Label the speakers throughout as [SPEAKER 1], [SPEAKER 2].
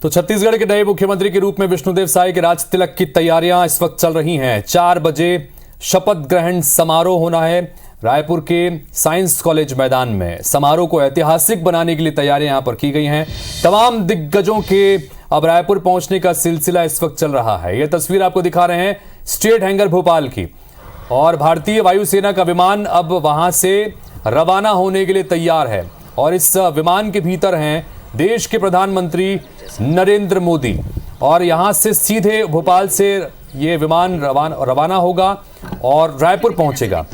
[SPEAKER 1] तो छत्तीसगढ़ के नए मुख्यमंत्री के रूप में विष्णुदेव साय के राज तिलक की तैयारियां इस वक्त चल रही हैं। 4 बजे शपथ ग्रहण समारोह होना है रायपुर के साइंस कॉलेज मैदान में। समारोह को ऐतिहासिक बनाने के लिए तैयारियां यहां पर की गई हैं। तमाम दिग्गजों के अब रायपुर पहुंचने का सिलसिला इस वक्त चल रहा है। यह तस्वीर आपको दिखा रहे हैं स्टेट हैंगर भोपाल की, और भारतीय वायुसेना का विमान अब वहां से रवाना होने के लिए तैयार है। और इस विमान के भीतर हैं देश के प्रधानमंत्री नरेंद्र मोदी, और यहां से सीधे भोपाल से ये विमान रवाना होगा और रायपुर पहुंचेगा।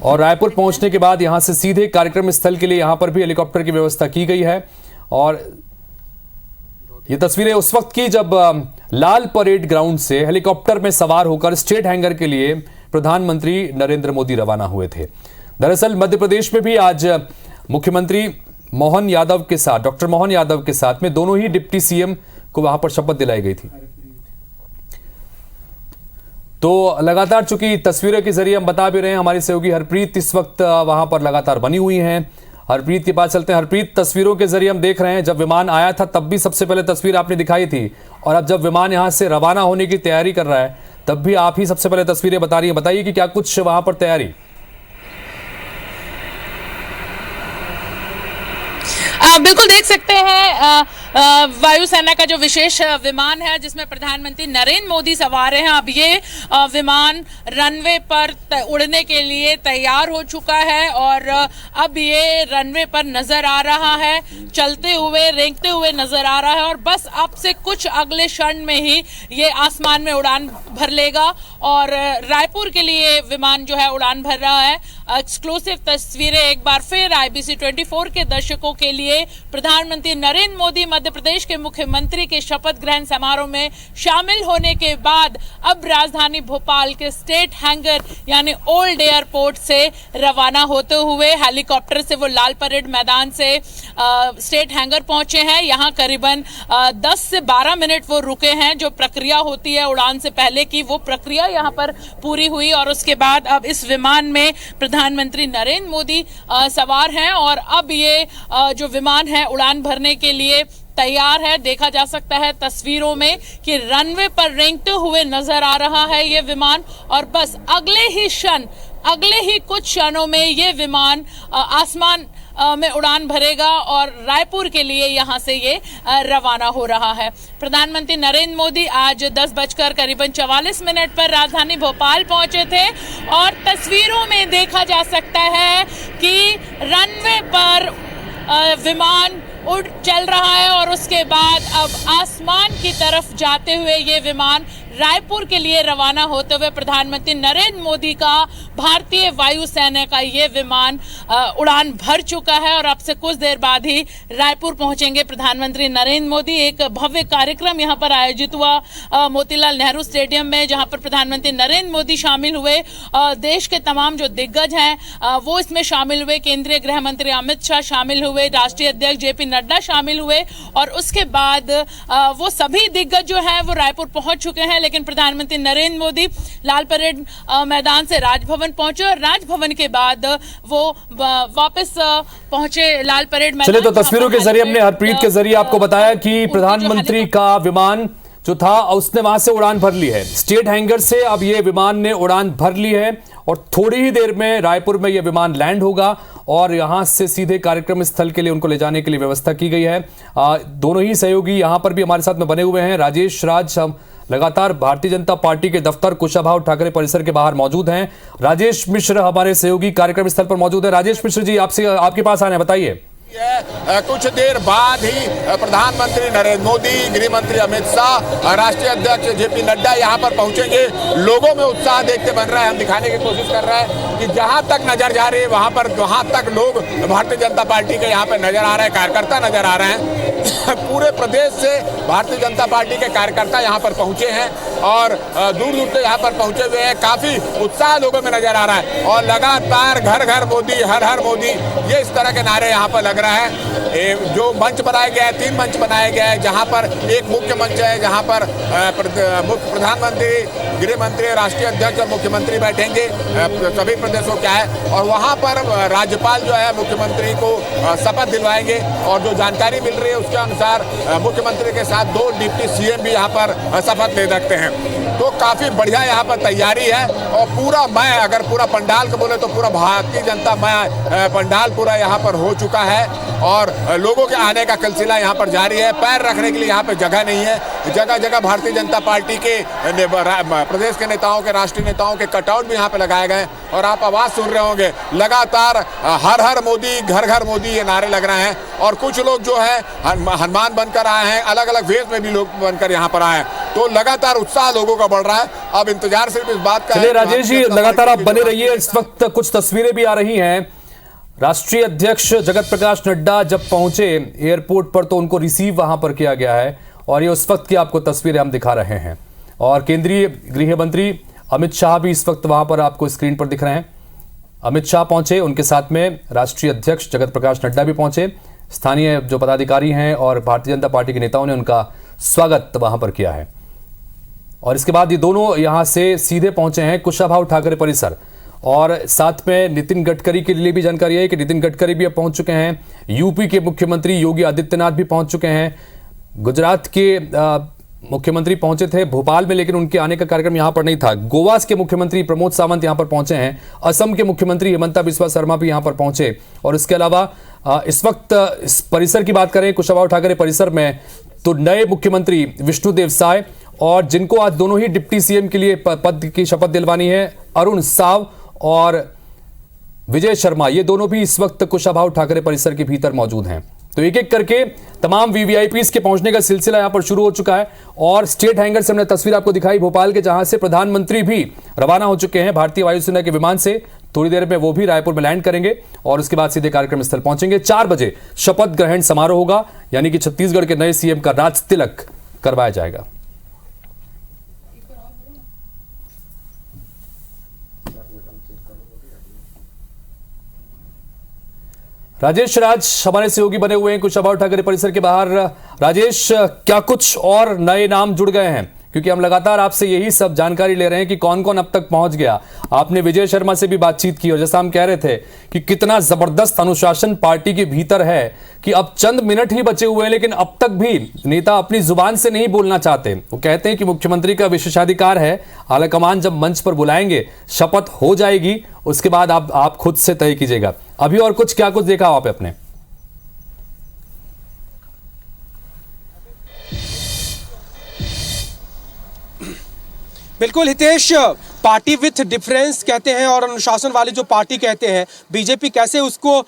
[SPEAKER 1] और रायपुर पहुंचने के बाद यहां से सीधे कार्यक्रम स्थल के लिए यहां पर भी हेलीकॉप्टर की व्यवस्था की गई है। और ये तस्वीरें उस वक्त की जब लाल परेड ग्राउंड से हेलीकॉप्टर में सवार होकर स्टेट हैंगर के लिए प्रधानमंत्री नरेंद्र मोदी रवाना हुए थे। दरअसल मध्य प्रदेश में भी आज मुख्यमंत्री मोहन यादव के साथ, डॉक्टर मोहन यादव के साथ में दोनों ही डिप्टी सीएम को वहां पर शपथ दिलाई गई थी। तो लगातार चूंकि तस्वीरों के जरिए हम बता भी रहे हैं, हमारी सहयोगी हरप्रीत इस वक्त वहां पर लगातार बनी हुई हैं। हरप्रीत के पास चलते हैं। हरप्रीत, तस्वीरों के जरिए हम देख रहे हैं जब विमान आया था तब भी सबसे पहले तस्वीर आपने दिखाई थी, और अब जब विमान यहां से रवाना होने की तैयारी कर रहा है तब भी आप ही सबसे पहले तस्वीरें बता रही हैं। बताइए कि क्या कुछ वहां पर तैयारी?
[SPEAKER 2] बिल्कुल देख सकते हैं वायुसेना का जो विशेष विमान है जिसमें प्रधानमंत्री नरेंद्र मोदी सवार हैं। अब ये विमान रनवे पर उड़ने के लिए तैयार हो चुका है और अब ये रनवे पर नजर आ रहा है, चलते हुए रेंगते हुए नजर आ रहा है। और बस अब से कुछ अगले क्षण में ही ये आसमान में उड़ान भर लेगा और रायपुर के लिए विमान जो है उड़ान भर रहा है। एक्सक्लूसिव तस्वीरें एक बार फिर IBC 24 के दर्शकों के लिए। प्रधानमंत्री नरेंद्र मोदी मध्य प्रदेश के मुख्यमंत्री के शपथ ग्रहण समारोह में शामिल होने के बाद अब राजधानी भोपाल के स्टेट हैंगर यानी ओल्ड एयरपोर्ट से रवाना होते हुए हेलीकॉप्टर से वो लाल परेड मैदान से स्टेट हैंगर पहुंचे हैं। यहाँ करीबन 10 से 12 मिनट वो रुके हैं। जो प्रक्रिया होती है उड़ान से पहले की, वो प्रक्रिया यहाँ पर पूरी हुई और उसके बाद अब इस विमान में प्रधानमंत्री नरेंद्र मोदी सवार हैं और अब ये जो विमान है उड़ान भरने के लिए तैयार है। देखा जा सकता है तस्वीरों में कि रनवे पर रेंगते हुए नजर आ रहा है ये विमान, और बस अगले ही कुछ क्षणों में ये विमान आसमान में उड़ान भरेगा और रायपुर के लिए यहां से ये रवाना हो रहा है। प्रधानमंत्री नरेंद्र मोदी आज 10:44 पर राजधानी भोपाल पहुंचे थे और तस्वीरों में देखा जा सकता है कि रनवे पर विमान उड़ चल रहा है और उसके बाद अब आसमान की तरफ जाते हुए ये विमान रायपुर के लिए रवाना होते हुए प्रधानमंत्री नरेंद्र मोदी का भारतीय वायुसेना का ये विमान उड़ान भर चुका है और अब से कुछ देर बाद ही रायपुर पहुंचेंगे प्रधानमंत्री नरेंद्र मोदी। एक भव्य कार्यक्रम यहां पर आयोजित हुआ मोतीलाल नेहरू स्टेडियम में, जहां पर प्रधानमंत्री नरेंद्र मोदी शामिल हुए। देश के तमाम जो दिग्गज हैं वो इसमें शामिल हुए। केंद्रीय गृह मंत्री अमित शाह शामिल हुए, राष्ट्रीय अध्यक्ष JP नड्डा शामिल हुए और उसके बाद वो सभी दिग्गज जो है वो रायपुर पहुंच चुके हैं। लेकिन प्रधानमंत्री नरेंद्र मोदी लाल परेड मैदान से राजभवन पहुंचे और राजभवन के बाद वो वापस पहुंचे लाल परेड मैदान।
[SPEAKER 1] चलिए, तो तस्वीरों के जरिए हमने हरप्रीत के जरिए आपको बताया कि प्रधानमंत्री का विमान जो था उसने वहां से उड़ान भर ली है। स्टेट हैंगर से अब ये विमान ने उड़ान भर ली है और थोड़ी ही देर में रायपुर में यह विमान लैंड होगा और यहां से सीधे कार्यक्रम स्थल के लिए उनको ले जाने के लिए व्यवस्था की गई है। दोनों ही सहयोगी यहां पर भी हमारे साथ में बने हुए हैं। राजेश राज लगातार भारतीय जनता पार्टी के दफ्तर कुशाभाऊ ठाकरे परिसर के बाहर मौजूद हैं। राजेश मिश्र हमारे सहयोगी कार्यक्रम स्थल पर मौजूद है। राजेश मिश्र जी, आपसे आपके पास आने बताइए।
[SPEAKER 3] कुछ देर बाद ही प्रधानमंत्री नरेंद्र मोदी, गृह मंत्री अमित शाह, राष्ट्रीय अध्यक्ष JP नड्डा यहाँ पर पहुंचेंगे। लोगों में उत्साह देखते बन रहा है। हम दिखाने की कोशिश कर रहे हैं कि जहां तक नजर जा रही है वहां तक लोग भारतीय जनता पार्टी के यहाँ पर नजर आ रहे हैं, कार्यकर्ता नजर आ रहे हैं। पूरे प्रदेश से भारतीय जनता पार्टी के कार्यकर्ता यहाँ पर पहुंचे हैं और दूर दूर से यहाँ पर पहुंचे हुए हैं। काफी उत्साह लोगों में नजर आ रहा है और लगातार घर घर मोदी, हर हर मोदी, ये इस तरह के नारे यहाँ पर लग रहा है। जो मंच बनाया गया है, 3 मंच बनाए गए हैं, जहाँ पर एक मुख्य मंच है जहाँ पर प्रधानमंत्री, गृह मंत्री, राष्ट्रीय अध्यक्ष और मुख्यमंत्री बैठेंगे, सभी प्रदेशों क्या है, और वहां पर राज्यपाल जो है मुख्यमंत्री को शपथ दिलवाएंगे। और जो जानकारी मिल रही है उसके अनुसार मुख्यमंत्री के साथ 2 डिप्टी सीएम भी यहाँ पर शपथ ले सकते हैं। तो काफी बढ़िया यहाँ पर तैयारी है और पूरा मैं अगर पूरा पंडाल को बोले तो पूरा भारतीय जनता मैं पंडाल पूरा यहाँ पर हो चुका है और लोगों के आने का सिलसिला यहाँ पर जारी है। पैर रखने के लिए यहाँ पे जगह नहीं है, जगह जगह भारतीय जनता पार्टी के प्रदेश के नेताओं के, राष्ट्रीय नेताओं के कटआउट भी यहाँ पे लगाए गए और आप आवाज सुन रहे होंगे लगातार हर हर मोदी, घर घर मोदी ये नारे लग रहे हैं। और कुछ लोग जो है हनुमान बनकर आए हैं, अलग अलग वेश में भी लोग बनकर यहाँ पर आए हैं, तो लगातार उत्साह लोगों का बढ़ रहा है। अब इंतजार सिर्फ इस बात का है।
[SPEAKER 1] राजेश जी लगातार आप बने रहिए। इस वक्त कुछ तस्वीरें भी आ रही हैं। राष्ट्रीय अध्यक्ष जगत प्रकाश नड्डा जब पहुंचे एयरपोर्ट पर तो उनको रिसीव वहां पर किया गया है और ये उस वक्त की आपको तस्वीरें हम दिखा रहे हैं। और केंद्रीय गृह मंत्री अमित शाह भी इस वक्त वहां पर आपको स्क्रीन पर दिख रहे हैं। अमित शाह पहुंचे, उनके साथ में राष्ट्रीय अध्यक्ष जगत प्रकाश नड्डा भी पहुंचे। स्थानीय जो पदाधिकारी हैं और भारतीय जनता पार्टी के नेताओं ने उनका स्वागत वहां पर किया है। और इसके बाद ये दोनों यहां से सीधे पहुंचे हैं कुशाभाऊ ठाकरे परिसर। और साथ में नितिन गडकरी के लिए भी जानकारी है कि नितिन गडकरी भी अब पहुंच चुके हैं। यूपी के मुख्यमंत्री योगी आदित्यनाथ भी पहुंच चुके हैं। गुजरात के मुख्यमंत्री पहुंचे थे भोपाल में, लेकिन उनके आने का कार्यक्रम यहां पर नहीं था। गोवा के मुख्यमंत्री प्रमोद सावंत यहां पर पहुंचे हैं। असम के मुख्यमंत्री हिमंता बिस्वा शर्मा भी यहां पर पहुंचे। और इसके अलावा इस वक्त इस परिसर की बात करें कुशाभाऊ ठाकरे परिसर में, तो नए मुख्यमंत्री विष्णुदेव साय और जिनको आज दोनों ही डिप्टी सीएम के लिए पद की शपथ दिलवानी है, अरुण साव और विजय शर्मा, ये दोनों भी इस वक्त कुशाभाऊ ठाकरे परिसर के भीतर मौजूद हैं। तो एक एक करके तमाम वीवीआईपीज के पहुंचने का सिलसिला यहां पर शुरू हो चुका है। और स्टेट हैंगर से हमने तस्वीर आपको दिखाई भोपाल के, जहां से प्रधानमंत्री भी रवाना हो चुके हैं भारतीय वायुसेना के विमान से। थोड़ी देर में वो भी रायपुर में लैंड करेंगे और उसके बाद सीधे कार्यक्रम स्थल पहुंचेंगे। 4 बजे शपथ ग्रहण समारोह होगा, यानी कि छत्तीसगढ़ के नए सीएम का राज तिलक करवाया जाएगा। राजेश राज हमारे सहयोगी बने हुए हैं कुशाभाऊ ठाकरे परिसर के बाहर। राजेश, क्या कुछ और नए नाम जुड़ गए हैं? क्योंकि हम लगातार आपसे यही सब जानकारी ले रहे हैं कि कौन कौन अब तक पहुंच गया। आपने विजय शर्मा से भी बातचीत की और जैसा हम कह रहे थे कि कितना जबरदस्त अनुशासन पार्टी के भीतर है कि अब चंद मिनट ही बचे हुए हैं, लेकिन अब तक भी नेता अपनी जुबान से नहीं बोलना चाहते। वो कहते हैं कि मुख्यमंत्री का विशेषाधिकार है, आलाकमान जब मंच पर बुलाएंगे शपथ हो जाएगी, उसके बाद आप खुद से तय कीजिएगा। अभी और कुछ क्या कुछ देखा आप अपने?
[SPEAKER 4] बिल्कुल हितेश, पार्टी विथ डिफरेंस कहते हैं और अनुशासन वाली जो पार्टी कहते हैं, बीजेपी कैसे उसको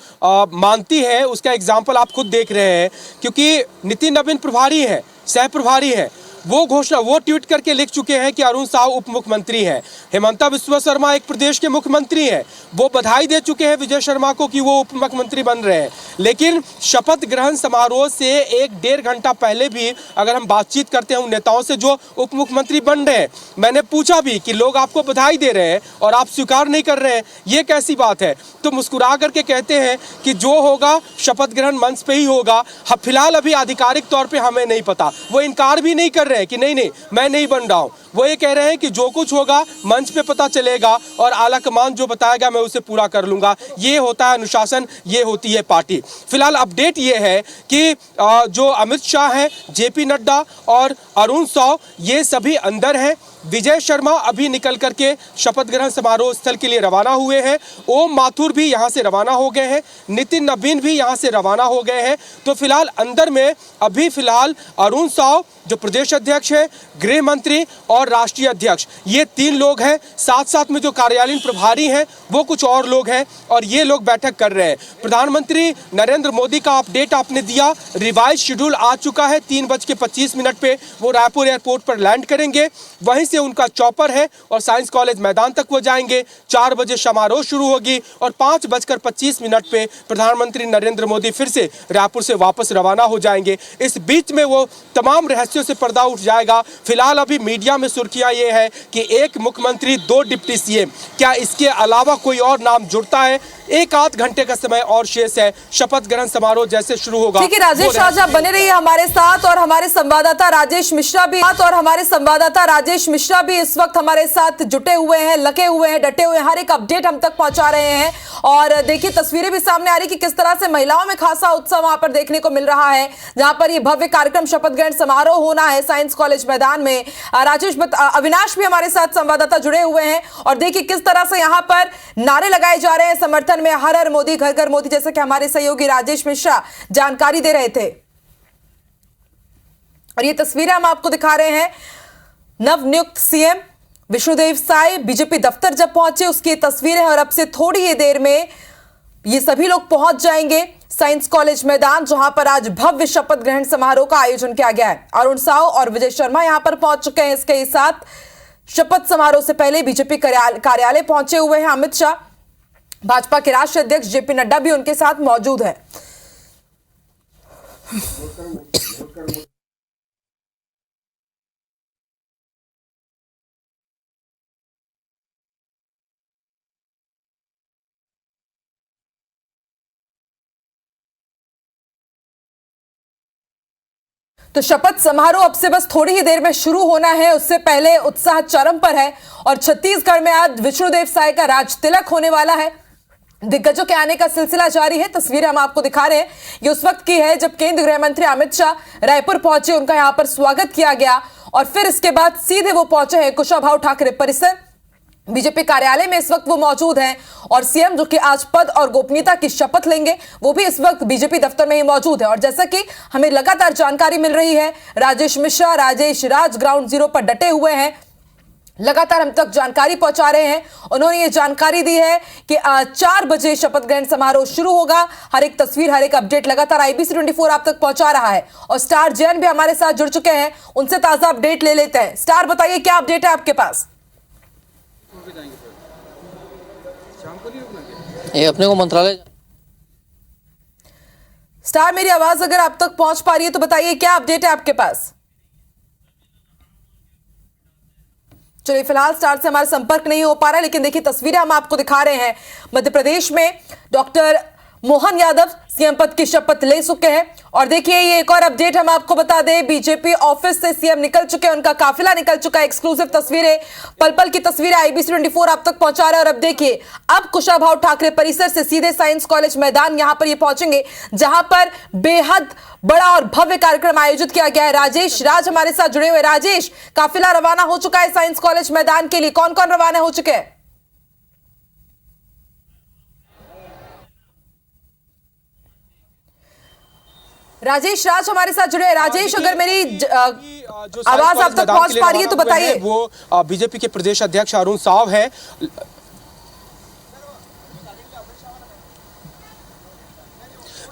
[SPEAKER 4] मानती है उसका एग्जाम्पल आप खुद देख रहे हैं। क्योंकि नितिन नवीन प्रभारी है, सह प्रभारी है, वो ट्वीट करके लिख चुके हैं कि अरुण साव उप मुख्यमंत्री हैं। हिमंता बिस्वा शर्मा एक प्रदेश के मुख्यमंत्री हैं, वो बधाई दे चुके हैं विजय शर्मा को कि वो उप मुख्यमंत्री बन रहे हैं। लेकिन शपथ ग्रहण समारोह से 1-1.5 घंटा पहले भी अगर हम बातचीत करते हैं उन नेताओं से जो उप मुख्यमंत्री बन रहे हैं, मैंने पूछा भी कि लोग आपको बधाई दे रहे हैं और आप स्वीकार नहीं कर रहे हैं, ये कैसी बात है? तो मुस्कुरा करके कहते हैं कि जो होगा शपथ ग्रहण मंच पे ही होगा, फिलहाल अभी आधिकारिक तौर पे हमें नहीं पता। वो इनकार भी नहीं कर रहे हैं कि नहीं मैं नहीं बन रहा हूं। वो ये कह रहे हैं कि जो कुछ होगा मंच पे पता चलेगा और आला कमान जो बताएगा मैं उसे पूरा कर लूंगा। ये होता है अनुशासन, ये होती है पार्टी। फिलहाल अपडेट ये है कि जो अमित शाह हैं, जेपी नड्डा और अरुण साव, ये सभी अंदर हैं। विजय शर्मा अभी निकल करके शपथ ग्रहण समारोह स्थल के लिए रवाना हुए हैं। ओम माथुर भी यहां से रवाना हो गए हैं, नितिन नवीन भी यहां से रवाना हो गए हैं। तो फिलहाल अंदर में अभी फिलहाल अरुण साव जो प्रदेश अध्यक्ष है, गृह मंत्री और राष्ट्रीय अध्यक्ष, ये 3 लोग हैं। साथ साथ में जो कार्यालयीन प्रभारी हैं वो कुछ और लोग हैं और ये लोग बैठक कर रहे हैं। प्रधानमंत्री नरेंद्र मोदी का अपडेट आपने दिया, रिवाइज शेड्यूल आ चुका है। 3:25 पे वो रायपुर एयरपोर्ट पर लैंड करेंगे, वहीं से उनका चॉपर है और साइंस कॉलेज मैदान तक वो जाएंगे। 4 बजे समारोह शुरू होगी और 5:25 पे प्रधानमंत्री नरेंद्र मोदी फिर से रायपुर से वापस रवाना हो जाएंगे। इस बीच में वो तमाम रहस्यों से पर्दा उठ जाएगा। फिलहाल अभी मीडिया में सुर्खियां ये है कि 1 मुख्यमंत्री 2 डिप्टी सीएम, क्या इसके अलावा कोई और नाम जुड़ता है? एक आध घंटे का समय और शेष है। शपथ ग्रहण समारोह जैसे शुरू होगा।
[SPEAKER 5] ठीक है राजेश, आज आप बने रहिए हमारे साथ और हमारे संवाददाता राजेश मिश्रा भी इस वक्त हमारे साथ जुटे हुए हैं, लगे हुए हैं, डटे हुए हैं, हर एक अपडेट हम तक पहुंचा रहे हैं। और देखिए तस्वीरें भी सामने आ रही कि किस तरह से महिलाओं में खासा उत्साह वहां पर देखने को मिल रहा है, जहां पर ये भव्य कार्यक्रम शपथ ग्रहण समारोह होना है साइंस कॉलेज मैदान में। राजेश, अविनाश भी हमारे साथ संवाददाता जुड़े हुए हैं और देखिए किस तरह से यहां पर नारे लगाए जा रहे हैं समर्थन में, हर हर मोदी घर घर मोदी, जैसे कि हमारे सहयोगी राजेश मिश्रा जानकारी दे रहे थे। और ये तस्वीरें हम आपको दिखा रहे हैं नवनियुक्त सीएम विष्णुदेव साय बीजेपी दफ्तर जब पहुंचे उसकी तस्वीरें, और अब से थोड़ी ही देर में ये सभी लोग पहुंच जाएंगे साइंस कॉलेज मैदान, जहां पर आज भव्य शपथ ग्रहण समारोह का आयोजन किया गया है। अरुण साव और विजय शर्मा यहां पर पहुंच चुके हैं। इसके साथ शपथ समारोह से पहले बीजेपी कार्यालय पहुंचे हुए हैं अमित शाह, भाजपा के राष्ट्रीय अध्यक्ष जेपी नड्डा भी उनके साथ मौजूद है। तो शपथ समारोह अब से बस थोड़ी ही देर में शुरू होना है, उससे पहले उत्साह चरम पर है और छत्तीसगढ़ में आज विष्णुदेव साय का राज तिलक होने वाला है। दिग्गजों के आने का सिलसिला जारी है। तस्वीरें हम आपको दिखा रहे हैं, ये उस वक्त की है जब केंद्रीय गृह मंत्री अमित शाह रायपुर पहुंचे, उनका यहां पर स्वागत किया गया और फिर इसके बाद सीधे वो पहुंचे हैं कुशाभाऊ ठाकरे परिसर बीजेपी कार्यालय में। इस वक्त वो मौजूद हैं और सीएम जो कि आज पद और गोपनीयता की शपथ लेंगे वो भी इस वक्त बीजेपी दफ्तर में ही मौजूद है। और जैसा कि हमें लगातार जानकारी मिल रही है, राजेश मिश्रा, राजेश राज ग्राउंड जीरो पर डटे हुए हैं, लगातार हम तक जानकारी पहुंचा रहे हैं। उन्होंने ये जानकारी दी है कि 4 बजे शपथ ग्रहण समारोह शुरू होगा। हर एक तस्वीर, हर एक अपडेट लगातार IBC 24 आप तक पहुंचा रहा है। और स्टार जैन भी हमारे साथ जुड़ चुके हैं, उनसे ताजा अपडेट ले लेते हैं। स्टार, बताइए क्या अपडेट है आपके पास?
[SPEAKER 6] ये अपने को मंत्रालय।
[SPEAKER 5] स्टार, मेरी आवाज अगर आप तक पहुंच पा रही है तो बताइए क्या अपडेट है आपके पास? चलिए, फिलहाल स्टार से हमारा संपर्क नहीं हो पा रहा है, लेकिन देखिए तस्वीरें हम आपको दिखा रहे हैं। मध्य प्रदेश में डॉक्टर मोहन यादव सीएम पद की शपथ ले चुके हैं। और देखिए ये एक और अपडेट हम आपको बता दें, बीजेपी ऑफिस से सीएम निकल चुके हैं, उनका काफिला निकल चुका है। एक्सक्लूसिव तस्वीरें, पल पल की तस्वीरें IBC 24 आप तक पहुंचा रहा है। और अब देखिए, अब कुशाभाऊ ठाकरे परिसर से सीधे साइंस कॉलेज मैदान यहां पर ये पहुंचेंगे, जहां पर बेहद बड़ा और भव्य कार्यक्रम आयोजित किया गया है। राजेश राज हमारे साथ जुड़े हुए। राजेश, काफिला रवाना हो चुका है साइंस कॉलेज मैदान के लिए, कौन कौन रवाना हो चुके हैं? राजेश राज हमारे साथ जुड़े हैं। राजेश, अगर मेरी आवाज आप तक पहुंच पा रही है तो बताइए।
[SPEAKER 4] वो बीजेपी के प्रदेश अध्यक्ष अरुण साव है।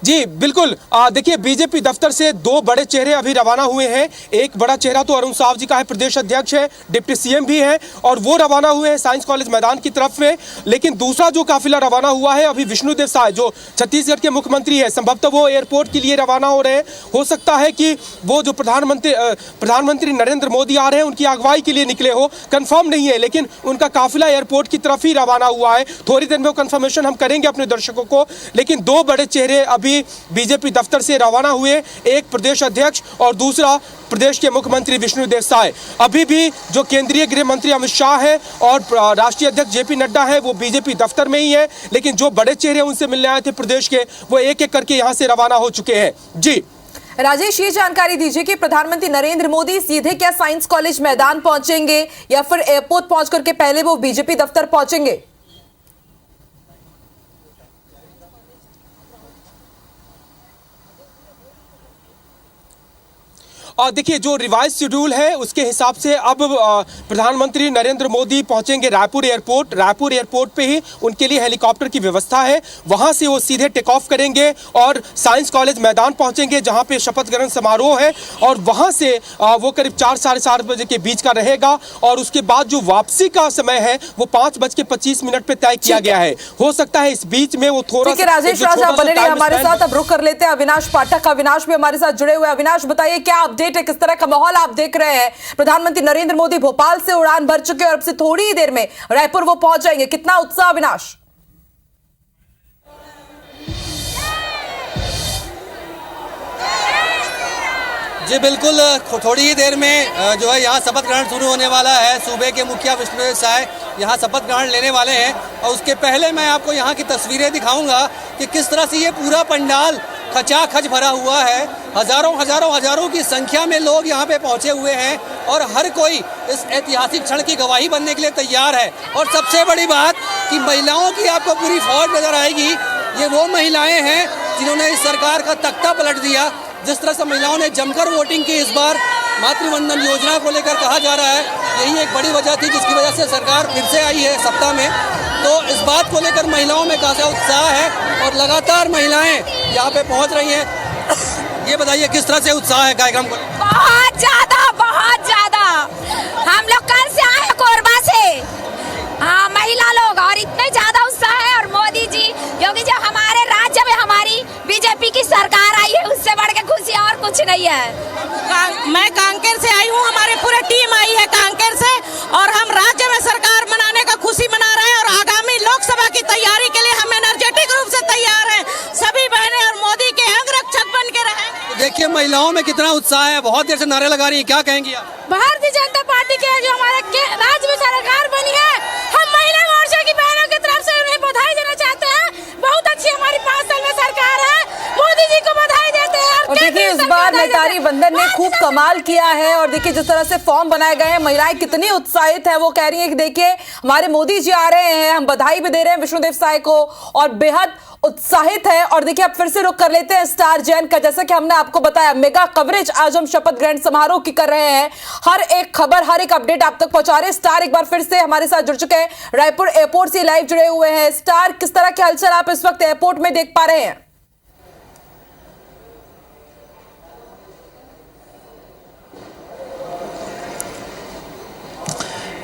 [SPEAKER 4] जी बिल्कुल, देखिए बीजेपी दफ्तर से 2 बड़े चेहरे अभी रवाना हुए हैं। एक बड़ा चेहरा तो अरुण साव जी का है, प्रदेश अध्यक्ष है, डिप्टी सीएम भी है, और वो रवाना हुए हैं साइंस कॉलेज मैदान की तरफ में। लेकिन दूसरा जो काफिला रवाना हुआ है अभी विष्णुदेव साय, जो छत्तीसगढ़ के मुख्यमंत्री है, संभवतः वो एयरपोर्ट के लिए रवाना हो रहे हैं। हो सकता है कि वो जो प्रधानमंत्री नरेंद्र मोदी आ रहे हैं उनकी अगुवाई के लिए निकले हो, कंफर्म नहीं है, लेकिन उनका काफिला एयरपोर्ट की तरफ ही रवाना हुआ है। थोड़ी देर में वो कंफर्मेशन हम करेंगे अपने दर्शकों को। लेकिन 2 बड़े चेहरे अभी बीजेपी दफ्तर से रवाना हुए, एक प्रदेश अध्यक्ष और दूसरा प्रदेश के मुख्यमंत्री विष्णुदेव साय। अभी भी जो केंद्रीय गृह मंत्री अमित शाह है और राष्ट्रीय अध्यक्ष जेपी नड्डा है वो बीजेपी दफ्तर में ही है, लेकिन जो बड़े चेहरे उनसे मिलने आए थे प्रदेश के, वो एक एक करके यहां से रवाना हो चुके हैं। जी
[SPEAKER 5] राजेश, ये जानकारी दीजिए कि प्रधानमंत्री नरेंद्र मोदी सीधे क्या साइंस कॉलेज मैदान पहुंचेंगे या फिर एयरपोर्ट पहुंच करके पहले वो बीजेपी दफ्तर पहुंचेंगे?
[SPEAKER 4] और देखिए जो रिवाइज शेड्यूल है उसके हिसाब से अब प्रधानमंत्री नरेंद्र मोदी पहुंचेंगे रायपुर एयरपोर्ट पे ही उनके लिए हेलीकॉप्टर की व्यवस्था है। वहां से वो सीधे टेक ऑफ करेंगे और साइंस कॉलेज मैदान पहुंचेंगे जहां पे शपथ ग्रहण समारोह है, और वहां से वो करीब 4 साढ़े 4 बजे के बीच का रहेगा। और उसके बाद जो वापसी का समय है वो 5:25 पे तय किया गया है। हो सकता है इस बीच में वो थोड़ा सा।
[SPEAKER 5] राजेश राज आप बने रहिए हमारे साथ, अब रुक कर लेते हैं अविनाश पाठक। अविनाश भी हमारे साथ जुड़े हुए। अविनाश, बताइए क्या अपडेट है, किस तरह का माहौल आप देख रहे हैं? प्रधानमंत्री नरेंद्र मोदी भोपाल से उड़ान भर चुके हैं और अब से थोड़ी ही देर में रायपुर वो पहुंच जाएंगे, कितना उत्साह अविनाश?
[SPEAKER 6] जी बिल्कुल, थोड़ी ही देर में जो है यहाँ शपथ ग्रहण शुरू होने वाला है। सूबे के मुखिया विष्णुदेव साय यहाँ शपथ ग्रहण लेने वाले हैं और उसके पहले मैं आपको यहाँ की तस्वीरें दिखाऊंगा कि किस तरह से ये पूरा पंडाल खचाखच भरा हुआ है। हजारों की संख्या में लोग यहाँ पे पहुँचे हुए हैं और हर कोई इस ऐतिहासिक क्षण की गवाही बनने के लिए तैयार है। और सबसे बड़ी बात कि महिलाओं की आपको पूरी फौज नजर आएगी। ये वो महिलाएं हैं जिन्होंने इस सरकार का तख्ता पलट दिया। जिस तरह से महिलाओं ने जमकर वोटिंग की इस बार मातृवंदन योजना को लेकर कहा जा रहा है, यही एक बड़ी वजह थी जिसकी वजह से सरकार फिर से आई है सत्ता में। तो इस बात को लेकर महिलाओं में खासा उत्साह है और लगातार महिलाएं यहाँ पे पहुँच रही हैं। ये बताइए किस तरह से उत्साह है कार्यक्रम को?
[SPEAKER 7] बहुत ज्यादा। हम लोग कल से आए हैं कोरबा से, हाँ महिला लोग, और इतने ज्यादा उत्साह है। और मोदी जी, योगी जी, हमारे राज्य में हमारी बीजेपी की सरकार आई है, उससे बढ़ के खुशी और कुछ नहीं है।
[SPEAKER 8] मैं कांकेर से आई हूँ, हमारे पूरे टीम आई है कांकेर से और हम राज्य में सरकार बनाने का खुशी मना रहे हैं और आगामी लोकसभा की तैयारी के लिए हम एनर्जेटिक रूप से तैयार हैं। सभी बहनें और मोदी के अंग रक्षक बन के रहेंगे।
[SPEAKER 6] देखिए महिलाओं में कितना उत्साह है, बहुत देर से नारे लगा रही है। क्या कहेंगी आप?
[SPEAKER 7] भारतीय जनता पार्टी के जो हमारे राज्य में सरकार बनी है, हम महिला मोर्चा की बहनों की तरफ से उन्हें बधाई देना चाहते हैं। बहुत अच्छी हमारी 5 साल में सरकार है, मोदी जी को बधाई देते हैं।
[SPEAKER 5] और देखिए इस बार नेतारी वंदन ने खूब कमाल किया है और देखिए जिस तरह से फॉर्म बनाए गए हैं, महिलाएं कितनी उत्साहित है। वो कह रही है कि देखिए हमारे मोदी जी आ रहे हैं, हम बधाई भी दे रहे हैं विष्णुदेव साय को और बेहद उत्साहित है। और देखिए अब फिर से रुक कर लेते हैं स्टार जैन का। जैसा कि हमने आपको बताया, मेगा कवरेज आज हम शपथ ग्रहण समारोह की कर रहे हैं। हर एक खबर, हर एक अपडेट आप तक पहुंचा रहे हैं। स्टार एक बार फिर से हमारे साथ जुड़ चुके हैं, रायपुर एयरपोर्ट से लाइव जुड़े हुए हैं। स्टार, किस तरह के हलचल आप इस वक्त एयरपोर्ट में देख पा रहे हैं?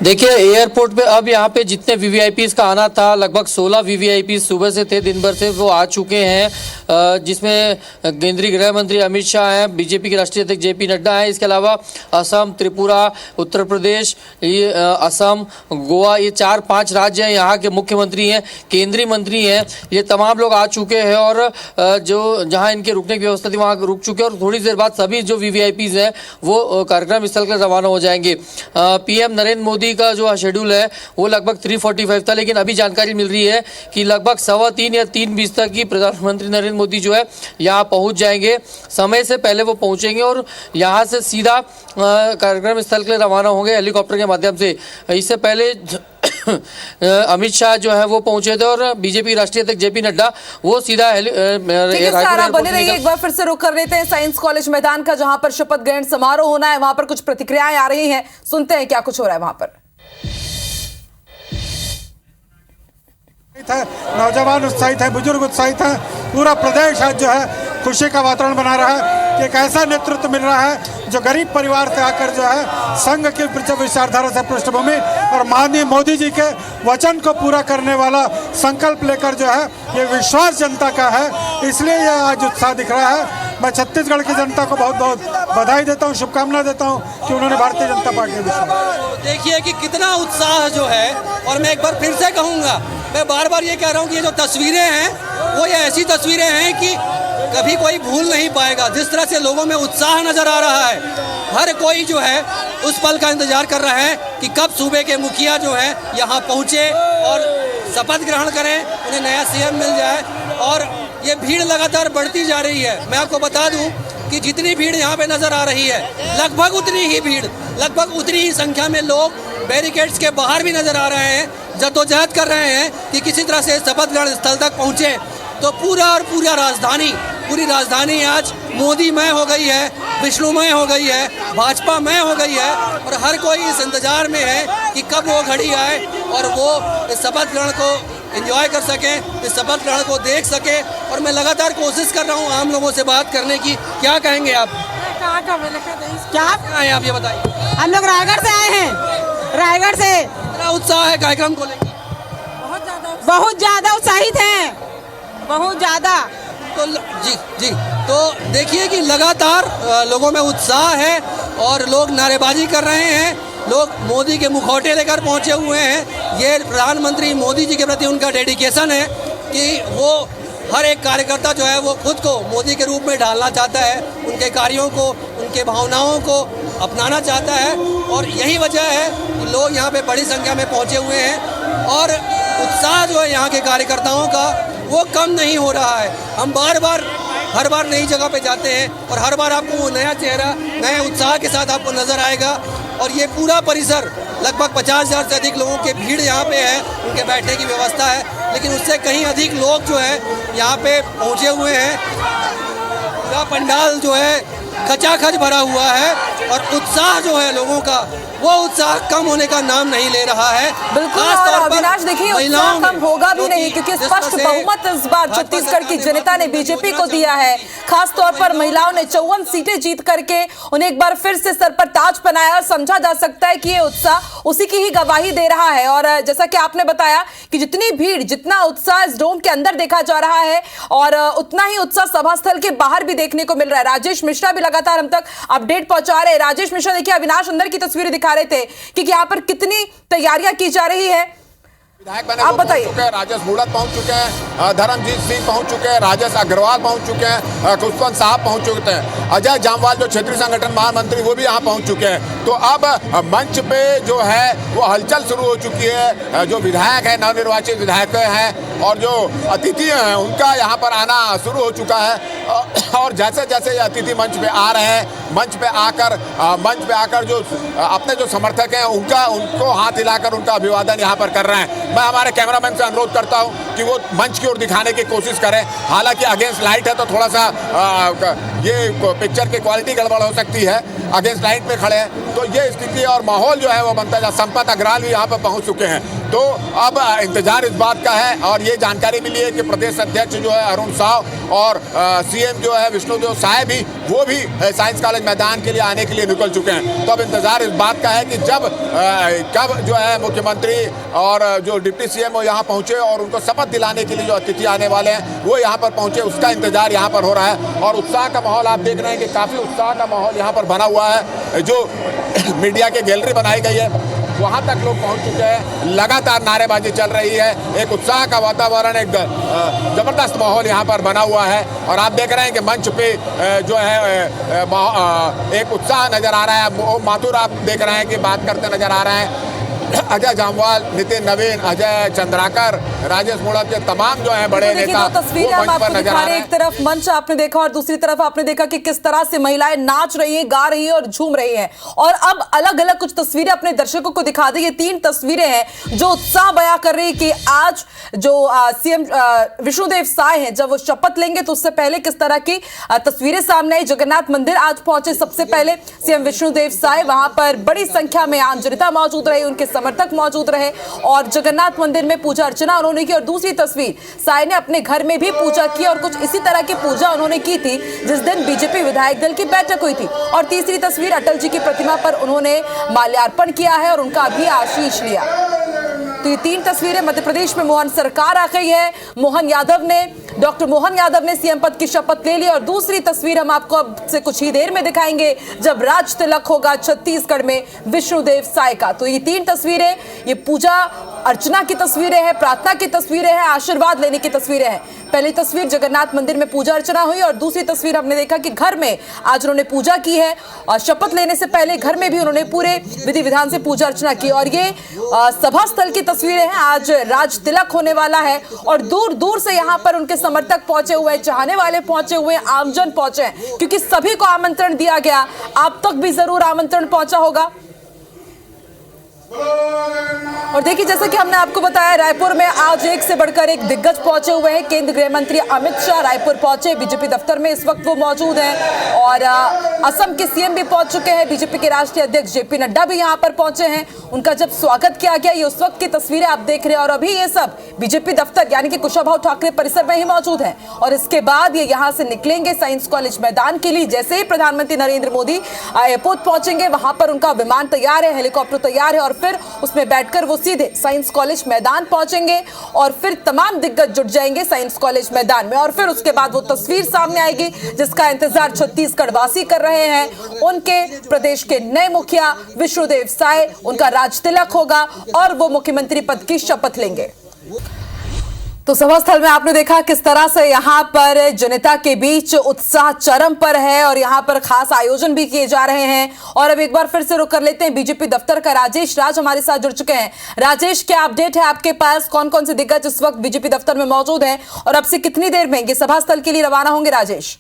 [SPEAKER 9] देखिए एयरपोर्ट पे अब यहाँ पे जितने वीवीआईपीज़ का आना था, लगभग 16 वीवीआईपीज़ सुबह से थे, दिन भर से वो आ चुके हैं, जिसमें केंद्रीय गृह मंत्री अमित शाह हैं, बीजेपी के राष्ट्रीय अध्यक्ष जेपी नड्डा हैं। इसके अलावा असम, त्रिपुरा, उत्तर प्रदेश, ये असम, गोवा, ये 4-5 राज्य हैं, यहाँ के मुख्यमंत्री हैं, केंद्रीय मंत्री हैं, ये तमाम लोग आ चुके हैं और जो जहाँ इनके रुकने की व्यवस्था थी वहाँ रुक चुके हैं। और थोड़ी देर बाद सभी जो वीवीआईपीज़ हैं वो कार्यक्रम स्थल पर रवाना हो जाएंगे। पीएम नरेंद्र मोदी का जो शेड्यूल है वो लगभग 3:45 था, लेकिन अभी जानकारी मिल रही है कि लगभग 3:15 या 3:20 तक की प्रधानमंत्री नरेंद्र मोदी जो है यहाँ पहुँच जाएंगे। समय से पहले वो पहुँचेंगे और यहाँ से सीधा कार्यक्रम स्थल के लिए रवाना होंगे हेलीकॉप्टर के माध्यम से। इससे पहले अमित शाह जो है वो पहुंचे थे और बीजेपी राष्ट्रीय अध्यक्ष जेपी नड्डा वो सीधा
[SPEAKER 5] बने रहिए। एक बार फिर से रुक कर लेते हैं साइंस कॉलेज मैदान का, जहां पर शपथ ग्रहण समारोह होना है। वहां पर कुछ प्रतिक्रियाएं आ रही हैं, सुनते हैं क्या कुछ हो रहा है वहां पर।
[SPEAKER 10] नौजवान उत्साहित है, बुजुर्ग उत्साहित है, पूरा प्रदेश आज जो है खुशी का वातावरण बना रहा है कि एक ऐसा नेतृत्व मिल रहा है जो गरीब परिवार से आकर जो है संघ की विचारधारा से पृष्ठभूमि और माननीय मोदी जी के वचन को पूरा करने वाला संकल्प लेकर जो है ये विश्वास जनता का है, इसलिए यह आज उत्साह दिख रहा है। मैं छत्तीसगढ़ की जनता को बहुत बहुत बधाई देता हूँ, शुभकामना देता हूँ कि उन्होंने भारतीय जनता पार्टी में विश्वास।
[SPEAKER 6] देखिए कि कितना उत्साह जो है, और मैं एक बार फिर से कहूँगा, मैं बार बार ये कह रहा हूँ कि ये जो तस्वीरें हैं वो ये ऐसी तस्वीरें हैं कि कभी कोई भूल नहीं पाएगा। जिस तरह से लोगों में उत्साह नजर आ रहा है, हर कोई जो है उस पल का इंतजार कर रहा है कि कब सूबे के मुखिया जो है यहाँ पहुँचे और शपथ ग्रहण करें, उन्हें नया सीएम मिल जाए। और ये भीड़ लगातार बढ़ती जा रही है। मैं आपको बता दूं कि जितनी भीड़ यहाँ पे नजर आ रही है, लगभग उतनी ही भीड़, लगभग उतनी ही संख्या में लोग बैरिकेड्स के बाहर भी नजर आ रहे हैं, जद्दोजहद कर रहे हैं कि किसी तरह से शपथ ग्रहण स्थल तक पहुँचे। तो पूरी राजधानी आज मोदीमय हो गई है, विष्णुमय हो गई है, भाजपामय हो गई है और हर कोई इस इंतजार में है कि कब वो घड़ी आए और वो इस शपथ ग्रहण को एंजॉय कर सके, इस शपथ ग्रहण को देख सके। और मैं लगातार कोशिश कर रहा हूँ आम लोगों से बात करने की। क्या कहेंगे आप?
[SPEAKER 8] क्या
[SPEAKER 6] आए आप ये बताइए।
[SPEAKER 8] हम लोग रायगढ़ से आए हैं, रायगढ़ से।
[SPEAKER 6] कितना उत्साह है कार्यक्रम को लेकर?
[SPEAKER 8] बहुत ज्यादा उत्साहित हैं, बहुत ज्यादा।
[SPEAKER 6] तो जी तो देखिए कि लगातार लोगों में उत्साह है और लोग नारेबाजी कर रहे हैं, लोग मोदी के मुखौटे लेकर पहुंचे हुए हैं। ये प्रधानमंत्री मोदी जी के प्रति उनका डेडिकेशन है कि वो हर एक कार्यकर्ता जो है वो खुद को मोदी के रूप में ढालना चाहता है, उनके कार्यों को, उनके भावनाओं को अपनाना चाहता है और यही वजह है कि लोग यहाँ पे बड़ी संख्या में पहुँचे हुए हैं और उत्साह जो है यहाँ के कार्यकर्ताओं का वो कम नहीं हो रहा है। हम हर बार नई जगह पे जाते हैं और हर बार आपको वो नया चेहरा नए उत्साह के साथ आपको नज़र आएगा और ये पूरा परिसर लगभग 50,000 से अधिक लोगों की भीड़ यहाँ पे है, उनके बैठने की व्यवस्था है, लेकिन उससे कहीं अधिक लोग जो है यहाँ पे पहुँचे हुए हैं। पूरा पंडाल जो है खचाखच भरा हुआ है और उत्साह जो है लोगों का वो उत्साह कम होने का नाम नहीं ले रहा है।
[SPEAKER 5] बिल्कुल, और अविनाश देखिए उत्साह कम होगा भी नहीं क्योंकि स्पष्ट बहुमत इस बार छत्तीसगढ़ की जनता ने बीजेपी को दिया है। खास तौर पर महिलाओं ने 54 सीटें जीत करके उन्हें एक बार फिर से सर पर ताज पहनाया और समझा जा सकता है कि ये उत्साह उसी की ही गवाही दे रहा है। और जैसा कि आपने बताया कि जितनी भीड़ जितना उत्साह इस डोम के अंदर देखा जा रहा है और उतना ही उत्साह सभा स्थल के बाहर भी देखने को मिल रहा है। राजेश मिश्रा भी लगातार हम तक अपडेट पहुंचा रहे हैं। राजेश मिश्रा, देखिए अविनाश अंदर की तस्वीरें दिखा रहे थे कि यहाँ पर कितनी तैयारियां की जा रही है,
[SPEAKER 3] विधायक बने
[SPEAKER 5] आप बताइए।
[SPEAKER 3] चुके हैं, राजेश मूड़त पहुंच चुके हैं, धर्मजीत सिंह पहुंच चुके हैं, राजेश अग्रवाल पहुंच चुके हैं, खुशवंत साहब पहुंच चुके हैं, अजय जामवाल जो क्षेत्रीय संगठन महामंत्री वो भी यहां पहुंच चुके हैं। तो अब मंच पे जो है वो हलचल शुरू हो चुकी है। जो विधायक है, नवनिर्वाचित विधायक हैं और जो अतिथि हैं उनका यहाँ पर आना शुरू हो चुका है और जैसे जैसे ये अतिथि मंच पे आ रहे हैं, मंच पे आकर जो अपने जो समर्थक हैं उनको हाथ हिलाकर उनका अभिवादन यहाँ पर कर रहे हैं। मैं हमारे कैमरामैन से अनुरोध करता हूं कि वो मंच की ओर दिखाने की कोशिश करें। हालांकि अगेंस्ट लाइट है तो थोड़ा सा ये पिक्चर की क्वालिटी गड़बड़ हो सकती है, अगेंस्ट लाइट में खड़े हैं तो ये स्थिति और माहौल जो है वो बनता है। संपत अग्रवाल भी यहाँ पर पहुँच चुके हैं। तो अब इंतजार इस बात का है और ये जानकारी मिली है कि प्रदेश अध्यक्ष जो है अरुण साव और सीएम जो है विष्णुदेव साय भी वो भी साइंस कॉलेज मैदान के लिए आने के लिए निकल चुके हैं। तो अब इंतजार इस बात का है कि कब जो है मुख्यमंत्री और जो डिप्टी सीएम वो यहाँ पहुँचे और उनको शपथ दिलाने के लिए जो अतिथि आने वाले हैं वो यहाँ पर पहुँचे, उसका इंतजार यहाँ पर हो रहा है। और उत्साह का माहौल आप देख रहे हैं कि काफ़ी उत्साह का माहौल यहाँ पर बना हुआ है। जो मीडिया की गैलरी बनाई गई है वहाँ तक लोग पहुँच चुके हैं, लगातार नारेबाजी चल रही है, एक उत्साह का वातावरण, एक जबरदस्त माहौल यहाँ पर बना हुआ है। और आप देख रहे हैं कि मंच पे जो है एक उत्साह नजर आ रहा है। माथुर आप देख रहे हैं कि बात करते नजर आ रहे हैं। अजय जामवाल, नितिन नवीन, अजय चंद्राकर, राजेश मूड़त के तमाम जो है बड़े नेता
[SPEAKER 5] तस्वीरें हम आपको दिखा रहे हैं। एक तरफ मंच आपने देखा और दूसरी तरफ आपने देखा कि किस तरह से महिलाएं नाच रही हैं, गा रही हैं और झूम रही हैं। और अब अलग अलग कुछ तस्वीरें अपने दर्शकों को दिखा दी। ये 3 तस्वीरें हैं जो उत्साह बयां कर रही है कि आज जो सीएम विष्णुदेव साय हैं जब वो शपथ लेंगे तो उससे पहले किस तरह की तस्वीरें सामने आई। जगन्नाथ मंदिर आज पहुंचे सबसे पहले सीएम विष्णुदेव साय, वहां पर बड़ी संख्या में आम जनता मौजूद रही, उनके समर्थक मौजूद रहे और जगन्नाथ मंदिर में पूजा अर्चना उन्होंने की। और दूसरी तस्वीर, साय ने अपने घर में भी पूजा की और कुछ इसी तरह की पूजा उन्होंने की थी जिस दिन बीजेपी विधायक दल की बैठक हुई थी। और तीसरी तस्वीर, अटल जी की प्रतिमा पर उन्होंने माल्यार्पण किया है और उनका भी आशीष लिया। तो ये 3 तस्वीरें मध्य प्रदेश में मोहन सरकार आ गई है। डॉक्टर मोहन यादव ने सीएम पद की शपथ ले ली। और दूसरी तस्वीर हम आपको अब से कुछ ही देर में दिखाएंगे जब राज तिलक होगा छत्तीसगढ़ में विष्णुदेव साय का। तो ये 3 तस्वीरें, ये पूजा अर्चना की तस्वीरें हैं, प्रार्थना की तस्वीरें हैं, आशीर्वाद लेने की तस्वीरें हैं। पहली तस्वीर जगन्नाथ मंदिर में पूजा अर्चना हुई और दूसरी तस्वीर हमने देखा कि घर में आज उन्होंने पूजा की है और शपथ लेने से पहले घर में भी उन्होंने पूरे विधि विधान से पूजा अर्चना की। और ये सभा स्थल की तस्वीरें हैं। आज राज तिलक होने वाला है और दूर दूर से यहाँ पर उनके समर्थक पहुंचे हुए, चाहने वाले पहुंचे हुए, आमजन पहुंचे हैं क्योंकि सभी को आमंत्रण दिया गया। आप तक भी जरूर आमंत्रण पहुंचा होगा। और देखिए जैसा कि हमने आपको बताया, रायपुर में आज एक से बढ़कर एक दिग्गज पहुंचे हुए हैं। केंद्रीय गृह मंत्री अमित शाह रायपुर पहुंचे, बीजेपी दफ्तर में इस वक्त वो मौजूद हैं। और असम के सीएम भी पहुंच चुके हैं, बीजेपी के राष्ट्रीय अध्यक्ष जेपी नड्डा भी यहां पर पहुंचे हैं। उनका जब स्वागत किया गया, ये उस वक्त की तस्वीरें आप देख रहे हैं। और अभी ये सब बीजेपी दफ्तर यानी कि कुशाभाऊ ठाकरे परिसर में ही मौजूद है। और इसके बाद ये यहाँ से निकलेंगे साइंस कॉलेज मैदान के लिए। जैसे ही प्रधानमंत्री नरेंद्र मोदी एयरपोर्ट पहुंचेंगे, वहां पर उनका विमान तैयार है, हेलीकॉप्टर तैयार है और फिर उसमें बैठकर वो सीधे साइंस कॉलेज मैदान पहुंचेंगे और फिर तमाम दिग्गज जुट जाएंगे साइंस कॉलेज मैदान में। और फिर उसके बाद वो तस्वीर सामने आएगी जिसका इंतजार छत्तीसगढ़ वासी कर रहे हैं। उनके प्रदेश के नए मुखिया विष्णुदेव साय, उनका राज तिलक होगा और वो मुख्यमंत्री पद की शपथ लेंगे। तो सभा स्थल में आपने देखा किस तरह से यहां पर जनता के बीच उत्साह चरम पर है और यहां पर खास आयोजन भी किए जा रहे हैं। और अब एक बार फिर से रुक कर लेते हैं बीजेपी दफ्तर का। राजेश राज हमारे साथ जुड़ चुके हैं। राजेश, क्या अपडेट है आपके पास? कौन कौन से दिग्गज इस वक्त बीजेपी दफ्तर में मौजूद हैं और अब से कितनी देर में ये सभा स्थल के लिए रवाना होंगे? राजेश,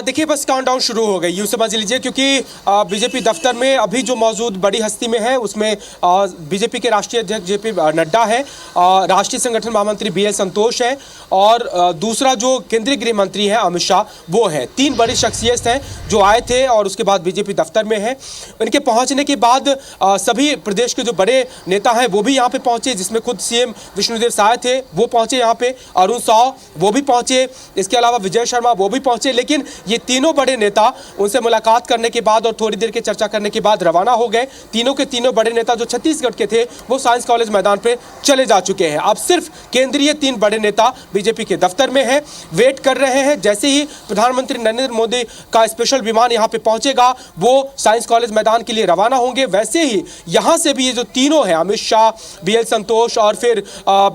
[SPEAKER 4] देखिए, बस काउंटडाउन शुरू हो गई, यूँ समझ लीजिए, क्योंकि बीजेपी दफ्तर में अभी जो मौजूद बड़ी हस्ती में है उसमें बीजेपी के राष्ट्रीय अध्यक्ष जेपी नड्डा है, राष्ट्रीय संगठन महामंत्री BL संतोष है और दूसरा जो केंद्रीय गृह मंत्री है अमित शाह वो है। तीन बड़ी शख्सियत हैं जो आए थे और उसके बाद बीजेपी दफ्तर में है। इनके पहुंचने के बाद सभी प्रदेश के जो बड़े नेता हैं वो भी यहाँ पे पहुंचे, जिसमें खुद CM विष्णुदेव साय थे, वो पहुंचे यहाँ पे, अरुण साव वो भी पहुंचे, इसके अलावा विजय शर्मा वो भी पहुंचे। लेकिन ये तीनों बड़े नेता उनसे मुलाकात करने के बाद और थोड़ी देर की चर्चा करने के बाद रवाना हो गए। तीनों के तीनों बड़े नेता जो छत्तीसगढ़ के थे वो साइंस कॉलेज मैदान पे चले जा चुके हैं। अब सिर्फ केंद्रीय तीन बड़े नेता बीजेपी के दफ्तर में हैं, वेट कर रहे हैं। जैसे ही प्रधानमंत्री नरेंद्र मोदी का स्पेशल विमान यहाँ पे पहुंचेगा वो साइंस कॉलेज मैदान के लिए रवाना होंगे। वैसे ही यहाँ से भी ये जो तीनों हैं अमित शाह, BL संतोष और फिर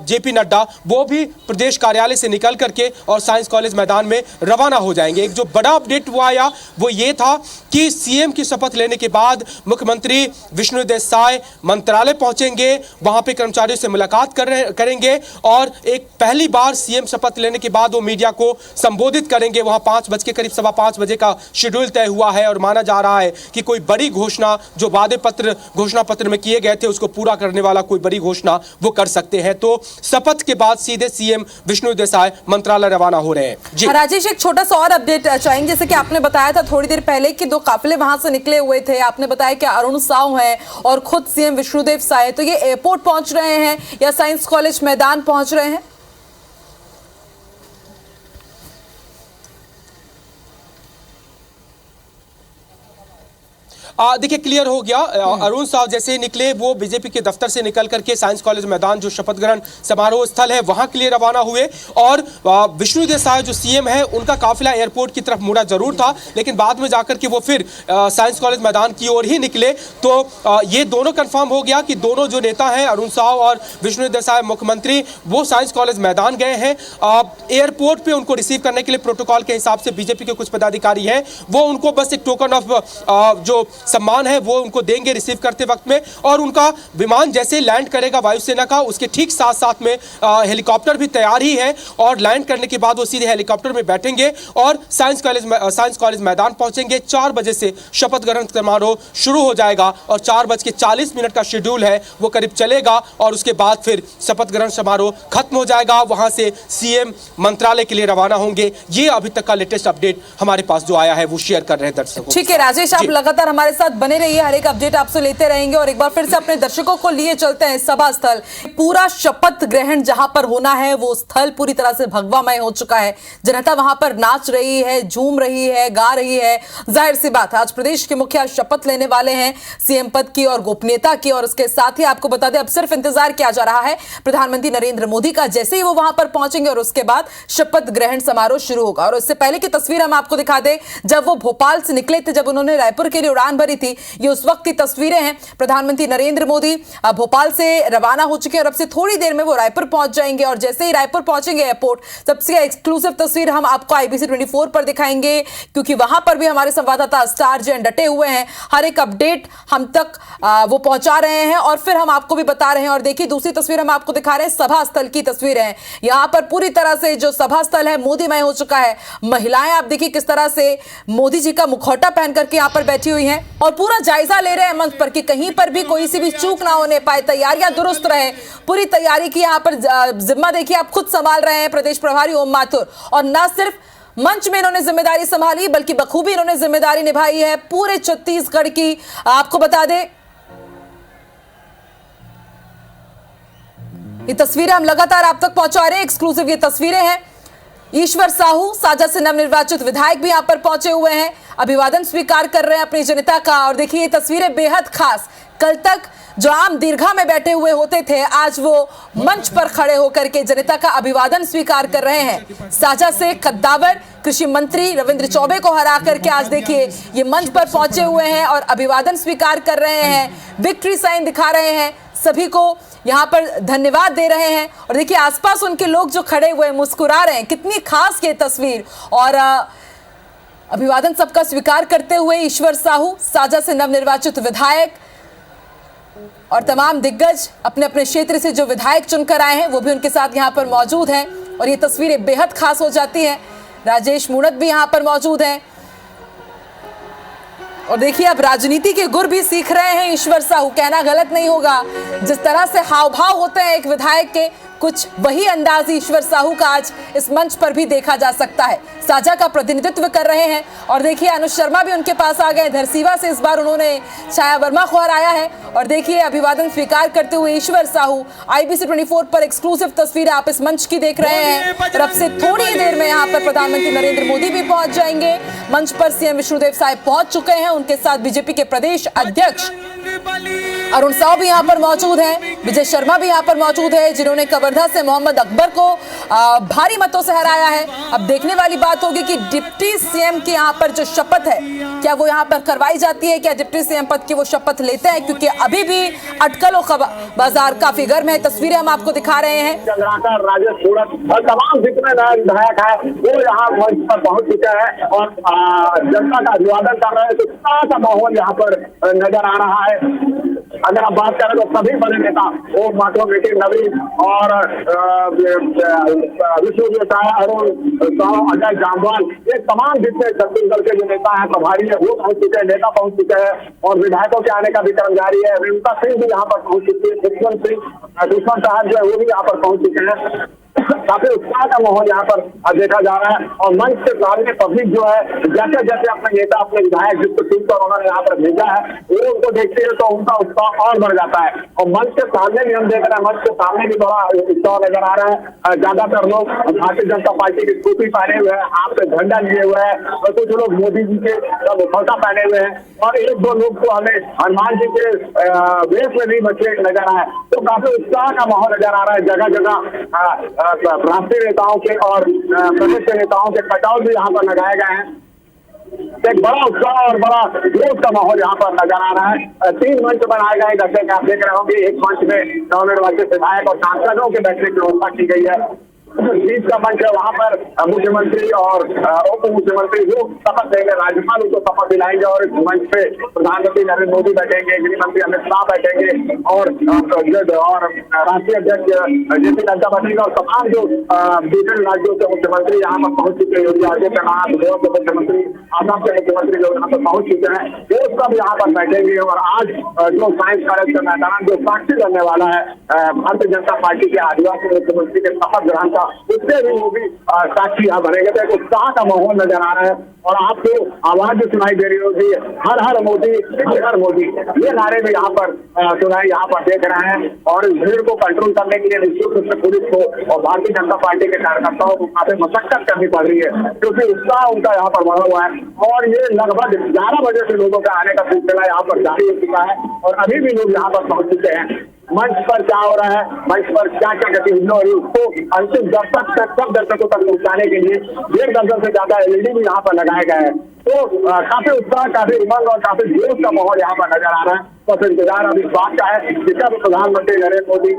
[SPEAKER 4] JP नड्डा, वो भी प्रदेश कार्यालय से निकल करके और साइंस कॉलेज मैदान में रवाना हो जाएंगे। एक जो बड़ा अपडेट हुआ आया वो ये था कि CM की शपथ लेने के बाद मुख्यमंत्री विष्णुदेव साय मंत्रालय पहुंचेंगे, वहां पे कर्मचारियों से मुलाकात करेंगे और एक पहली बार CM शपथ लेने के बाद वो मीडिया को संबोधित करेंगे। वहां 5 बज के करीब 5:15 बजे का शेड्यूल तय हुआ है और माना जा रहा है कि कोई बड़ी घोषणा जो वादे पत्र घोषणा पत्र में किए गए थे उसको पूरा करने वाला कोई बड़ी घोषणा वो कर सकते हैं। तो शपथ के बाद सीधे CM विष्णुदेव साय मंत्रालय रवाना हो रहे हैं। जी
[SPEAKER 5] राजेश, एक छोटा सा और अपडेट चाहेंगे। जैसे कि आपने बताया था थोड़ी देर पहले कि 2 काफिले वहां से निकले हुए थे, आपने बताया कि अरुण साव हैं और खुद CM विष्णुदेव साय, तो ये एयरपोर्ट पहुंच रहे हैं या साइंस कॉलेज मैदान पहुंच रहे हैं?
[SPEAKER 4] देखिए, क्लियर हो गया। अरुण साव जैसे निकले वो बीजेपी के दफ्तर से निकल करके साइंस कॉलेज मैदान जो शपथ ग्रहण समारोह स्थल है वहां के लिए रवाना हुए और विष्णुदेव साय जो CM है उनका काफिला एयरपोर्ट की तरफ मुड़ा जरूर था, लेकिन बाद में जाकर के वो फिर साइंस कॉलेज मैदान की ओर ही निकले। तो ये दोनों कंफर्म हो गया कि दोनों जो नेता हैं अरुण साव और विष्णुदेव साय मुख्यमंत्री वो साइंस कॉलेज मैदान गए हैं। एयरपोर्ट पे उनको रिसीव करने के लिए प्रोटोकॉल के हिसाब से बीजेपी के कुछ पदाधिकारी हैं, वो उनको बस एक टोकन ऑफ जो सम्मान है वो उनको देंगे रिसीव करते वक्त में, और उनका विमान जैसे लैंड करेगा वायुसेना का उसके ठीक साथ साथ में हेलीकॉप्टर भी तैयार ही है और लैंड करने के बाद वो सीधे हेलीकॉप्टर में बैठेंगे और साइंस कॉलेज मैदान पहुंचेंगे। 4 बजे से शपथ ग्रहण समारोह शुरू हो जाएगा और 4:40 का शेड्यूल है वो करीब चलेगा और उसके बाद फिर शपथ ग्रहण समारोह खत्म हो जाएगा। वहां से CM मंत्रालय के लिए रवाना होंगे। ये अभी तक का लेटेस्ट अपडेट हमारे पास जो आया है वो शेयर कर रहे हैं दर्शकों।
[SPEAKER 5] ठीक है राजेश, आप लगातार हमारे साथ बने रहिए, हर एक अपडेट आपसे लेते रहेंगे और एक बार फिर से अपने दर्शकों को लिए चलते हैं सभा स्थल। पूरा शपथ ग्रहण जहां पर होना है वो स्थल पूरी तरह से भगवामय हो चुका है। जनता वहां पर नाच रही है, झूम रही है, गा रही है। जाहिर सी बात है आज प्रदेश के मुखिया शपथ लेने वाले हैं CM पद की और गोपनीयता की, और उसके साथ ही आपको बता दें अब सिर्फ इंतजार किया जा रहा है प्रधानमंत्री नरेंद्र मोदी का। जैसे ही वो वहां पर पहुंचेंगे और उसके बाद शपथ ग्रहण समारोह शुरू होगा। और उससे पहले की तस्वीर हम आपको दिखा दें, जब वो भोपाल से निकले थे, जब उन्होंने रायपुर के लिए उड़ान भरी थी, ये उस वक्त की तस्वीरें हैं। प्रधानमंत्री नरेंद्र मोदी भोपाल से रवाना हो चुके हैं और अब से थोड़ी देर में वो रायपुर पहुंच जाएंगे और जैसे ही रायपुर पहुंचेंगे एयरपोर्ट, सबसे एक्सक्लूसिव तस्वीर हम आपको IBC 24 पर दिखाएंगे, क्योंकि वहां पर भी हमारे संवाददाता स्टार जैन डटे हुए हैं। हर एक अपडेट हम तक वो पहुंचा रहे हैं और फिर हम आपको भी बता रहे हैं। और देखिए दूसरी तस्वीर हम आपको दिखा रहे हैं, सभा स्थल की तस्वीरें हैं। यहां पर पूरी तरह से जो सभा स्थल है मोदीमय हो चुका है। महिलाएं आप देखिए किस तरह से मोदी जी का मुखौटा पहन करके यहां पर बैठी हुई हैं और पूरा जायजा ले रहे हैं मंच पर कि कहीं पर भी कोई सी भी चूक ना होने पाए, तैयारियां दुरुस्त रहे। पूरी तैयारी की यहां पर जिम्मा देखिए आप खुद संभाल रहे हैं प्रदेश प्रभारी ओम माथुर, और न सिर्फ मंच में इन्होंने जिम्मेदारी संभाली बल्कि बखूबी इन्होंने जिम्मेदारी निभाई है पूरे छत्तीसगढ़ की। आपको बता दें ये तस्वीरें हम लगातार आप तक पहुंचा रहे हैं, एक्सक्लूसिव ये तस्वीरें हैं। ईश्वर साहू साजा से नवनिर्वाचित विधायक भी यहां पर पहुंचे हुए हैं, अभिवादन स्वीकार कर रहे हैं अपनी जनता का। और देखिए ये तस्वीरें बेहद खास, कल तक जो आम दीर्घा में बैठे हुए होते थे, आज वो मंच पर खड़े होकर के जनता का अभिवादन स्वीकार कर रहे हैं। साजा से कद्दावर कृषि मंत्री रविंद्र चौबे को हरा करके आज देखिए ये मंच पर पहुंचे हुए हैं और अभिवादन स्वीकार कर रहे हैं, विक्ट्री साइन दिखा रहे हैं, सभी को यहाँ पर धन्यवाद दे रहे हैं। और देखिए आसपास उनके लोग जो खड़े हुए मुस्कुरा रहे हैं, कितनी खास ये तस्वीर। और अभिवादन सबका स्वीकार करते हुए ईश्वर साहू, साजा से नवनिर्वाचित विधायक और तमाम दिग्गज अपने अपने क्षेत्र से जो विधायक चुनकर आए हैं वो भी उनके साथ यहाँ पर मौजूद हैं और ये तस्वीरें बेहद खास हो जाती हैं। राजेश मूणत भी यहाँ पर मौजूद हैं और देखिए अब राजनीति के गुर भी सीख रहे हैं ईश्वर साहू। कहना गलत नहीं होगा, जिस तरह से हाव भाव होते हैं एक विधायक के, कुछ वही अंदाज ईश्वर साहू का आज इस मंच पर भी देखा जा सकता है। साजा का प्रतिनिधित्व कर रहे हैं और देखिए अनुज शर्मा भी उनके पास आ गए। धरसीवा से इस बार उन्होंने छाया वर्मा को हराया है और देखिए अभिवादन स्वीकार करते हुए ईश्वर साहू। IBC 24 पर एक्सक्लूसिव तस्वीर आप इस मंच की देख रहे हैं और अब से थोड़ी ही देर में यहाँ पर प्रधानमंत्री नरेंद्र मोदी भी पहुंच जाएंगे। मंच पर CM विष्णुदेव साय पहुंच चुके हैं, उनके साथ बीजेपी के प्रदेश अध्यक्ष अरुण साव भी यहाँ पर मौजूद हैं, विजय शर्मा भी यहाँ पर मौजूद है जिन्होंने कवर्धा से मोहम्मद अकबर को भारी मतों से हराया है। अब देखने वाली बात होगी कि डिप्टी CM की यहाँ पर जो शपथ है क्या वो यहाँ पर करवाई जाती है, क्या डिप्टी CM पद की वो शपथ लेते हैं, क्योंकि अभी भी अटकलों का बाजार काफी गर्म है। तस्वीरें हम आपको दिखा रहे हैं।
[SPEAKER 11] चंद्राकर, राजेश मूणत और तमाम जितने विधायक है वो यहाँ मंच पर पहुंच चुके हैं और जनता का अभिवादन कर रहे हैं। तो इतना सा माहौल यहाँ पर नजर आ रहा है। अगर आप बात करें तो सभी बड़े नेता वो माधव बेटी नवीन और विष्णुदेव साय, अरुण साव, अजय जामवाल, ये तमाम जितने छत्तीसगढ़ के जो नेता हैं, प्रभारी है, वो पहुंच चुके हैं, नेता पहुंच चुके हैं और विधायकों के आने का भी क्रम जारी है। रेणुका सिंह भी यहाँ पर पहुंच चुकी है, दुश्मन साहब जो है वो भी यहाँ पर पहुंच चुके हैं। काफी उत्साह का माहौल यहाँ पर देखा जा रहा है और मंच के सामने पब्लिक जो है जैसे जैसे अपने नेता, अपने विधायक जिसको चुन कर उन्होंने यहाँ पर भेजा है वो उनको देखते हैं तो उनका उत्साह और बढ़ जाता है। और मंच के सामने भी हम देख रहे हैं, मंच के सामने भी बड़ा उत्साह नजर आ रहा है। ज्यादातर लोग भारतीय जनता पार्टी की टोपी पहने हुए हैं, हाथ पे झंडा लिए हुए हैं और कुछ लोग मोदी जी के मुखौटा पहने हुए हैं और एक दो लोग तो हमें हनुमान जी के वेश में भी बचे नजर आए। तो काफी उत्साह का माहौल नजर आ रहा है। जगह जगह राष्ट्रीय नेताओं के और प्रदेश के नेताओं के कटआउट भी यहाँ पर लगाए गए हैं। एक बड़ा उत्साह और बड़ा जोश का माहौल यहाँ पर नजर आ रहा है। 3 मंच बनाए गए, जैसे कि आप देख रहे होंगे। एक मंच में नवनिर्वाचित विधायक और सांसदों के बैठने की व्यवस्था की गई है। बीच का मंच है, वहाँ पर मुख्यमंत्री और उप मुख्यमंत्री जो शपथ लेंगे, राज्यपाल उनको शपथ दिलाएंगे और इस मंच पे प्रधानमंत्री नरेंद्र मोदी बैठेंगे, गृह मंत्री अमित शाह बैठेंगे और राष्ट्रीय अध्यक्ष JP नड्डा बैठेंगे और तमाम जो दूसरे राज्यों के मुख्यमंत्री यहाँ पर पहुंच चुके हैं। योगी आदित्यनाथ, गोवा के मुख्यमंत्री, आसाम के मुख्यमंत्री जो यहाँ पर पहुंच चुके हैं, वो सब यहाँ पर बैठेंगे। और आज जो साइंस कॉलेज का मैदान जो साक्षी बनने वाला है भारतीय जनता पार्टी के आदिवासी मुख्यमंत्री के शपथ ग्रहण का, उससे भी वो भी साक्षी यहाँ बनेंगे। तो एक उत्साह का माहौल नजर आ रहा है और आपको आवाज भी सुनाई दे रही होगी, हर हर मोदी, हर मोदी, ये नारे भी यहाँ पर सुनाई यहाँ पर देख रहे हैं। और इस भीड़ को कंट्रोल करने के लिए निश्चित रूप से पुलिस को और भारतीय जनता पार्टी के कार्यकर्ताओं को काफी मशक्कत करनी पड़ रही है, क्योंकि उत्साह उनका यहाँ पर बढ़ा हुआ है। और ये लगभग 11 बजे से लोगों का आने का सिलसिला यहाँ पर जारी हो चुका है और अभी भी लोग यहाँ पर पहुंच चुके हैं। मंच पर क्या हो रहा है, मंच पर क्या क्या गतिविधियां हो रही है, उसको अंतिम दर्शक तक, सब दर्शकों तक पहुंचाने के लिए 1.5 दर्जन से ज्यादा LED भी यहाँ पर लगाए गए हैं। तो काफी उत्साह, काफी उमंग और काफी जोश का माहौल यहाँ पर नजर आ रहा है। तो इंतजार अभी बात का है कि जब प्रधानमंत्री नरेंद्र मोदी,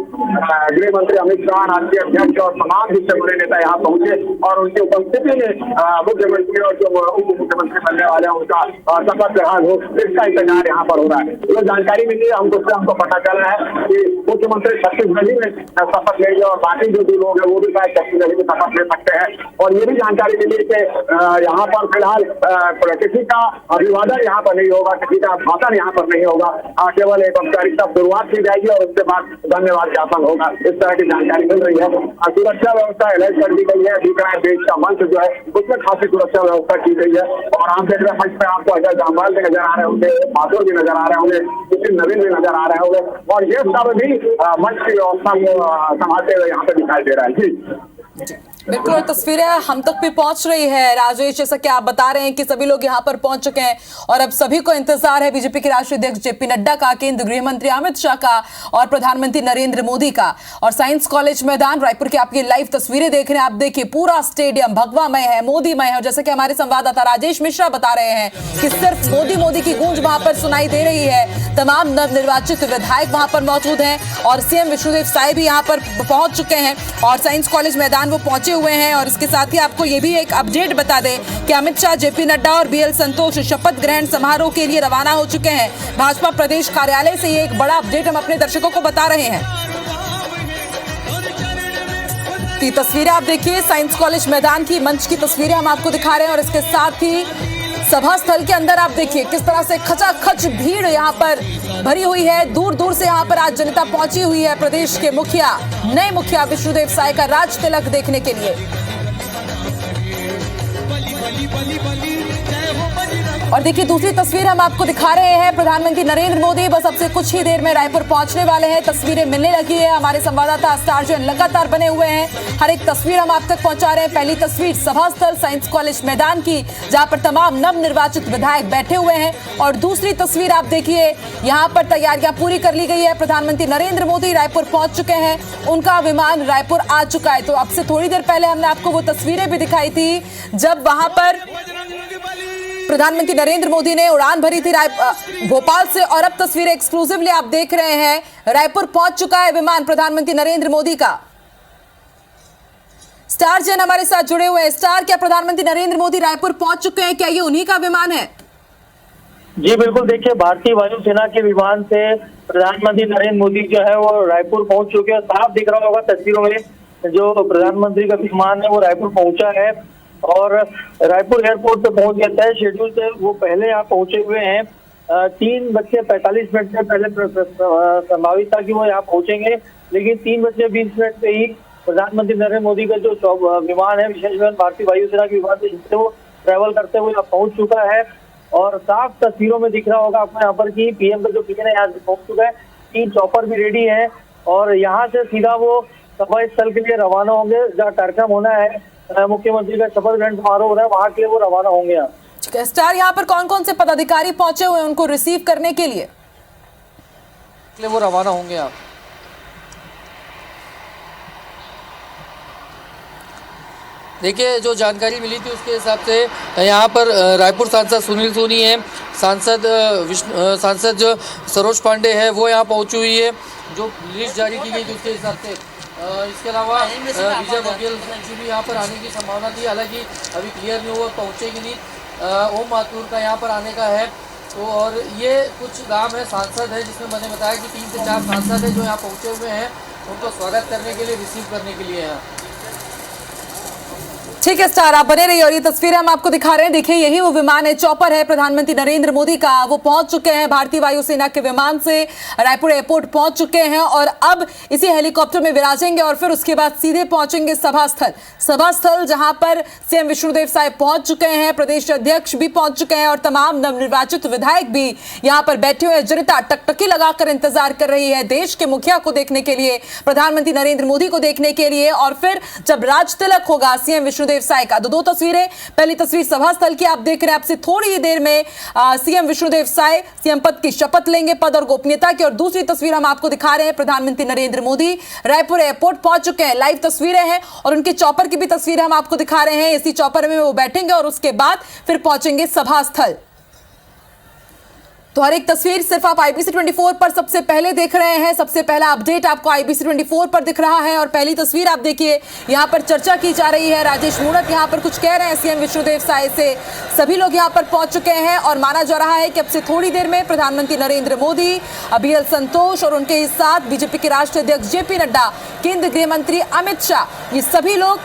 [SPEAKER 11] गृह मंत्री अमित शाह, राष्ट्रीय अध्यक्ष और तमाम जितने बड़े नेता यहाँ पहुंचे और उनकी उपस्थिति में मुख्यमंत्री और जो उप मुख्यमंत्री बनने वाले हैं उनका शपथ ग्रहण हो, इसका इंतजार यहाँ पर हो रहा है। ये जानकारी मिली है हमको पता चल रहा है कि मुख्यमंत्री छत्तीसगढ़ी में शपथ लेंगे और बाकी जो भी लोग हैं वो भी शायद छत्तीसगढ़ी में शपथ ले सकते हैं। और ये भी जानकारी मिली कि यहाँ पर फिलहाल किसी का अभिवादन यहाँ पर नहीं होगा, किसी का भाषण यहाँ पर नहीं होगा, केवल एक औपचारिकता शुरुआत की जाएगी और उसके बाद धन्यवाद ज्ञापन होगा। इस तरह की जानकारी मिल रही है। सुरक्षा व्यवस्था अलर्ट कर दी गई है। दिख रहा है देश का मंच जो है उसमें खासी सुरक्षा व्यवस्था की गई है। और आप देख रहे हैं मंच में आपको अजय जामवाल भी नजर आ रहे होंगे, माथुर भी नजर आ रहे होंगे, नितिन नवीन भी नजर आ रहे होंगे और ये सब भी मंच की व्यवस्था को संभालते हुए यहाँ पे दिखाई दे रहा है। जी।
[SPEAKER 5] बिल्कुल, और तस्वीरें हम तक भी पहुंच रही है राजेश, जैसा कि आप बता रहे हैं कि सभी लोग यहां पर पहुंच चुके हैं और अब सभी को इंतजार है बीजेपी के राष्ट्रीय अध्यक्ष जेपी नड्डा का, केंद्रीय गृह मंत्री अमित शाह का और प्रधानमंत्री नरेंद्र मोदी का। और साइंस कॉलेज मैदान रायपुर की आप ये लाइव तस्वीरें देख रहे हैं। आप देखिए पूरा स्टेडियम भगवामय है, मोदीमय है। और जैसे कि हमारे संवाददाता राजेश मिश्रा बता रहे हैं कि सिर्फ मोदी मोदी की गूंज वहां पर सुनाई दे रही है। तमाम नवनिर्वाचित विधायक वहां पर मौजूद हैं और सीएम विष्णुदेव साय भी यहां पर पहुंच चुके हैं और साइंस कॉलेज मैदान वो पहुंचे हुए हैं। और इसके साथ ही आपको ये भी एक अपडेट बता दें कि अमित शाह, जेपी नड्डा और बीएल संतोष शपथ ग्रहण समारोह के लिए रवाना हो चुके हैं। भाजपा प्रदेश कार्यालय से ये एक बड़ा अपडेट हम अपने दर्शकों को बता रहे हैं। तस्वीरें आप देखिए साइंस कॉलेज मैदान की, मंच की तस्वीरें हम आपको दिखा रहे हैं और इसके साथ ही सभा स्थल के अंदर आप देखिए किस तरह से खचाखच भीड़ यहाँ पर भरी हुई है। दूर दूर से यहाँ पर आज जनता पहुंची हुई है प्रदेश के मुखिया, नए मुखिया विष्णुदेव साय का राज तिलक देखने के लिए। और देखिए दूसरी तस्वीर हम आपको दिखा रहे हैं, प्रधानमंत्री नरेंद्र मोदी बस अब से कुछ ही देर में रायपुर पहुंचने वाले हैं। तस्वीरें मिलने लगी है, हमारे संवाददाता स्टार जो लगातार बने हुए हैं, हर एक तस्वीर हम आप तक पहुंचा रहे हैं। पहली तस्वीर सभा स्थल साइंस कॉलेज मैदान की, जहां पर तमाम नवनिर्वाचित विधायक बैठे हुए हैं। और दूसरी तस्वीर आप देखिए, यहाँ पर तैयारियां पूरी कर ली गई है। प्रधानमंत्री नरेंद्र मोदी रायपुर पहुंच चुके हैं, उनका विमान रायपुर आ चुका है। तो अब से थोड़ी देर पहले हमने आपको वो तस्वीरें भी दिखाई थी जब वहां पर प्रधानमंत्री नरेंद्र मोदी ने उड़ान भरी थी भोपाल से। और अब तस्वीरें एक्सक्लूसिवली आप देख रहे हैं, रायपुर पहुंच चुका है विमान प्रधानमंत्री नरेंद्र मोदी का। स्टार जैन हमारे साथ जुड़े हुए हैं। स्टार, क्या प्रधानमंत्री नरेंद्र मोदी रायपुर पहुंच चुके हैं? क्या ये उन्हीं का विमान है?
[SPEAKER 12] जी बिल्कुल, देखिए भारतीय वायुसेना के विमान से प्रधानमंत्री नरेंद्र मोदी जो है वो रायपुर पहुंच चुके हैं। साफ दिख रहा होगा तस्वीरों में, जो प्रधानमंत्री का विमान है वो रायपुर पहुंचा है और रायपुर एयरपोर्ट पे पहुंच गया तय शेड्यूल से वो पहले यहाँ पहुंचे हुए हैं। 3:45 से पहले संभावित था कि वो यहाँ पहुंचेंगे, लेकिन 3:20 पे ही प्रधानमंत्री नरेंद्र मोदी का जो विमान है, विशेष विमान भारतीय वायुसेना के विमान से जिससे वो ट्रैवल करते हुए यहाँ पहुंच चुका है। और साफ तस्वीरों में दिख रहा होगा आपको यहाँ पर कि पीएम का जो प्लेन है यहाँ से पहुंच चुका है। 3 चॉपर भी रेडी है और यहाँ से सीधा वो सभा स्थल के लिए रवाना होंगे, जहाँ कार्यक्रम होना है मुख्यमंत्री का शपथ ग्रहण समारोह हो रहा है, वहां के लिए वो रवाना होंगे। यहाँ
[SPEAKER 5] स्टार, यहाँ पर कौन कौन से पदाधिकारी पहुंचे हुए हैं उनको रिसीव करने के लिए?
[SPEAKER 9] वो रवाना होंगे यहाँ। देखिए जो जानकारी मिली थी उसके हिसाब से यहाँ पर रायपुर सांसद सुनील सोनी है, सांसद जो सरोज पांडे है वो यहाँ पहुंची हुई है, जो लिस्ट जारी की गई थी उसके हिसाब से। इसके अलावा विजय बघेल की भी यहाँ पर आने की संभावना थी, हालांकि अभी क्लियर नहीं हुआ पहुँचेगी नहीं। ओम माथुर का यहाँ पर आने का है। तो और ये कुछ नाम है सांसद है, जिसमें मैंने बताया कि 3 से 4 सांसद है जो यहाँ पहुँचे हुए हैं, उनको स्वागत करने के लिए, रिसीव करने के लिए यहाँ।
[SPEAKER 5] ठीक है स्टार, आप बने रहिए और ये तस्वीरें हम आपको दिखा रहे हैं। देखिए यही वो विमान है, चॉपर है प्रधानमंत्री नरेंद्र मोदी का, वो पहुंच चुके हैं भारतीय वायुसेना के विमान से रायपुर एयरपोर्ट पहुंच चुके हैं और अब इसी हेलीकॉप्टर में विराजेंगे और फिर उसके बाद सीधे पहुंचेंगे सभा स्थल जहां पर सीएम विष्णुदेव साय पहुंच चुके हैं, प्रदेश अध्यक्ष भी पहुंच चुके हैं और तमाम नवनिर्वाचित विधायक भी यहाँ पर बैठे हुए। जनता टकटकी लगाकर इंतजार कर रही है देश के मुखिया को देखने के लिए, प्रधानमंत्री नरेंद्र मोदी को देखने के लिए। और फिर जब राज तिलक होगा सीएम विष्णुदेव साय का, 2 तस्वीरें, पहली तस्वीर सभा स्थल की आप देख रहे हैं, आपसे थोड़ी ही देर में सीएम विष्णुदेव साय सीएम पद की शपथ लेंगे, पद और गोपनीयता की। और दूसरी तस्वीर हम आपको दिखा रहे हैं, प्रधानमंत्री नरेंद्र मोदी रायपुर एयरपोर्ट पहुंच चुके हैं। लाइव तस्वीरें हैं और उनके चॉपर की भी तस्वीरें हम आपको दिखा रहे हैं। इसी चॉपर में वो बैठेंगे और उसके बाद फिर पहुंचेंगे सभा स्थल। तो हर एक तस्वीर सिर्फ आप IBC 24 पर सबसे पहले देख रहे हैं, सबसे पहला अपडेट आपको IBC 24 पर दिख रहा है। और पहली तस्वीर आप देखिए, यहाँ पर चर्चा की जा रही है, राजेश मूणत यहाँ पर कुछ कह रहे हैं सीएम विष्णुदेव साय से। सभी लोग यहाँ पर पहुंच चुके हैं और माना जा रहा है कि अब से थोड़ी देर में प्रधानमंत्री नरेंद्र मोदी, बीएल संतोष और उनके साथ बीजेपी के राष्ट्रीय अध्यक्ष जेपी नड्डा, केंद्रीय गृह मंत्री अमित शाह, ये सभी लोग